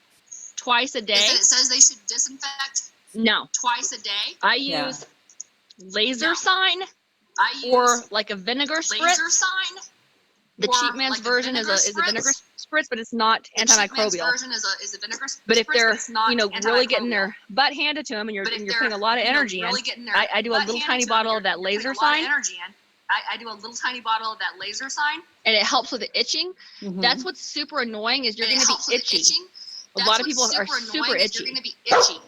twice a is day. that it says they should disinfect No, twice a day. I Yeah. use laser No. sign I use or like a vinegar spritz. laser sign. The or cheap man's like a version is a vinegar vinegar spritz. spritz, but it's not The cheap man's antimicrobial. version is a vinegar But if spritz, they're it's not really getting antimicrobial. their butt handed to them and you're But if putting they're a lot of energy really in, getting their I do a butt little handed tiny to them, bottle of you're that putting laser a lot of sign, energy in. I do a little tiny bottle of that laser sign. and it helps with the itching. Mhm. That's what's super annoying is you're and going it to helps be with the itchy. itching. A lot of That's people what's are super super annoying is itchy. You're going to be itchy.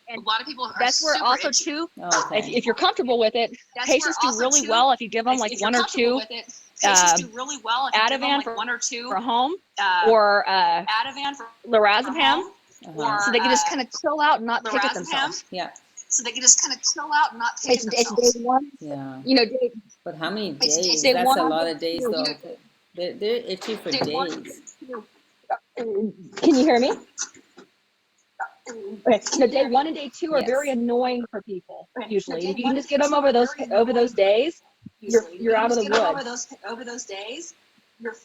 And a lot of people are That's where super also itchy. too, Okay. if you're comfortable with it, That's patients where do also, really too, well if you give them like if you're one or comfortable two with it, patients do really well if you give them Ativan like for- one or two for home uh, or Ativan for lorazepam, home, Uh-huh. so they can just kind of chill out and not pick at lorazepam, themselves. Yeah, so they can just kind of chill out and not pick It's at day themselves. one, yeah. you know, day, But how many It's days? day That's one a on lot day of days, two. though. They're itchy for Day one. days. Can you hear me? Okay. No, day 1 and day 2 are Yes. very annoying for people. Usually, day if you one can and just day get them two over are those very over those days, Usually, you're out of the get them woods. over those days.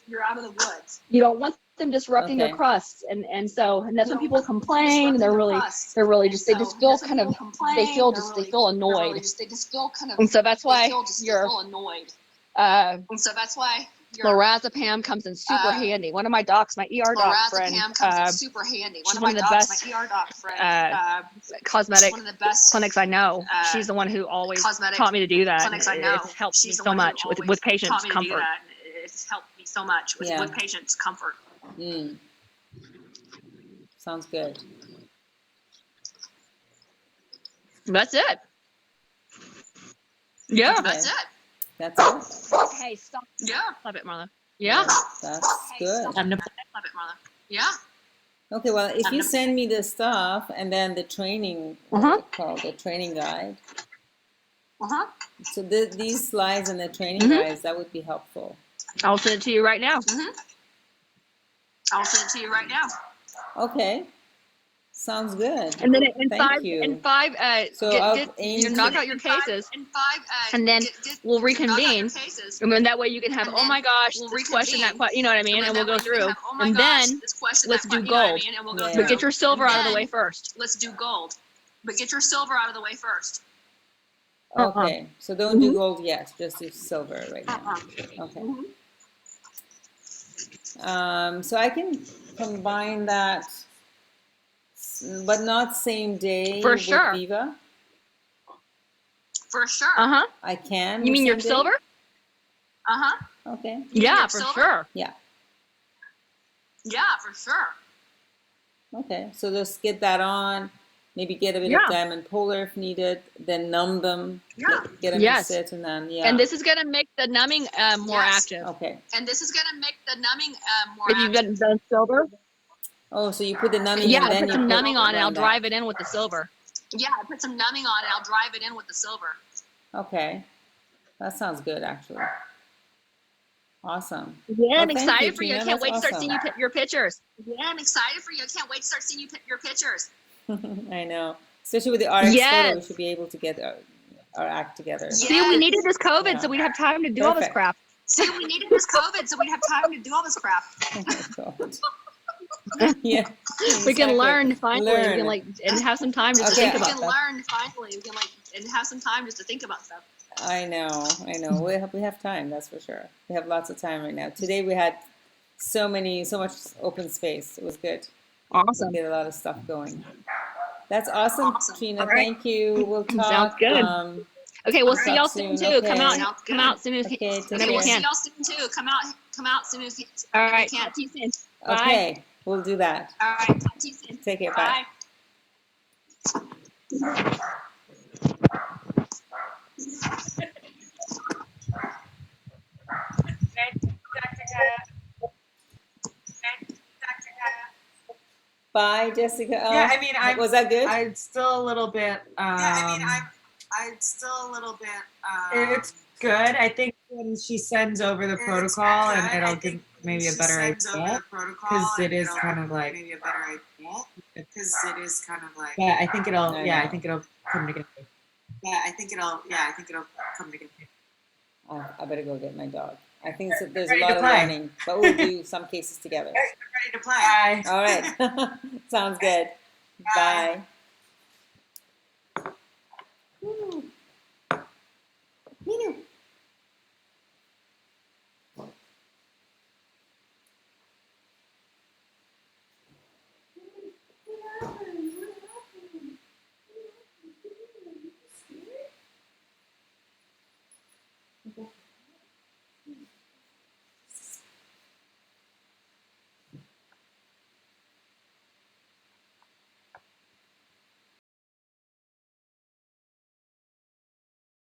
You're out of the woods. You don't want them disrupting Okay. their crusts, and so that's You when don't people want them complain, and disrupting they're their really crust. they're really just they So just feel that's when kind of people complain, they feel they're just really- they feel they're really annoyed, just- they just feel kind of and so that's they why feel just they your feel annoyed. uh, And so that's why your lorazepam comes in super handy. One of my docs, my ER doc friend, lorazepam comes in super handy. she's One of one my of the docs, best, my ER doc friend, cosmetic one of the best clinics I know. uh, She's the one who always cosmetic taught me to do that. clinics I and know. It's helped me She's the so one who much with always patients' taught me to do comfort. that. It's helped me so much with, Yeah. with patients' comfort. Mm. Sounds good. That's it. Yeah. Okay. That's it. That's it. Hey, stop. Yeah. Stop it, Marla. Yeah. That's good. Time to Love it, Marla. Yeah. Okay, well, if you send me the stuff and then the training, Uh-huh. called the training guide. Uh-huh. So these slides and the training Mhm. guides, that would be helpful. I'll send it to you right now. I'll send it to you right now. Okay, sounds good. And then in Thank five, you. in five, So I'll get aim you to- knock out your cases, In five, and then we'll knock out your reconvene. cases. And then that way you can have, And oh then my gosh, we'll this question, that reconvene. question, you know what I mean? And we'll go that way you can through. have, oh my And gosh, then this question, let's that do you know what I gold. mean? And we'll go Yeah. through. But get your silver And out of the then way first. Let's do gold. But get your silver out of the way first. Okay, so don't do Mhm. gold yet, just do silver right now. Okay. So I can combine that, but not same day For with sure. Viva. For sure. Uh-huh. I can. You the mean your same day? silver? Uh-huh. Okay. Yeah, your for silver? sure. Yeah. Yeah, for sure. Okay. So just get that on, maybe get a bit Yeah. of diamond polar if needed, then numb them, get them Yes. to sit, and then And this is gonna make the numbing more Yes. active. Okay. And this is gonna make the numbing more If you've active. been silver, Oh, so you put the numbing yeah, and then put you some put numbing on and I'll one back. drive it in with the silver. Yeah, I put some numbing on and I'll drive it in with the silver. Okay. That sounds good, actually. Awesome. Yeah, Well, I'm thank excited you, for you. I Trina. can't That's wait to start seeing awesome. your pictures. Yeah, I'm excited for you. I can't wait to start seeing your pictures. I know. Especially with the RX photo, we Yes. should be able to get our act together. See, we needed this COVID Yeah. so we'd have time to do all this Perfect. crap. See, we needed this COVID so we'd have time to do all this crap. Oh my God. Yeah. We can exactly. learn finally. We Learn. can like and have some time just to Okay. think We about can stuff. learn finally. We can and have some time just to think about stuff. I know. We have time, that's for sure. We have lots of time right now. Today we had so much open space. It was good. Awesome. We get a lot of stuff going. That's awesome, Awesome. Trina. All right. Thank you. We'll talk. Sounds good. Okay, we'll see talk y'all soon soon. too. Okay. Come out, Sounds come good. out soon as Okay, take whenever We'll you see can. y'all soon too. Come out soon as you All right. can. Talk to you soon. Bye. Okay, we'll do that. All right. Talk to you soon. Take care. Bye. Bye, Jessica. Yeah, I mean, Was that good? I'm still a little bit. I'm still a little bit. It's good. I think when she sends over the protocol, and it'll give maybe a better idea, because it is kind of like. maybe a better idea because it is kind of like. But I think it'll. I Yeah, know. I think it'll come together. I think it'll come together. Oh, I better go get my dog. I think there's a Ready lot to of play. learning, but we'll do some cases together. I'm ready to play. Bye. All right. Sounds good. Bye.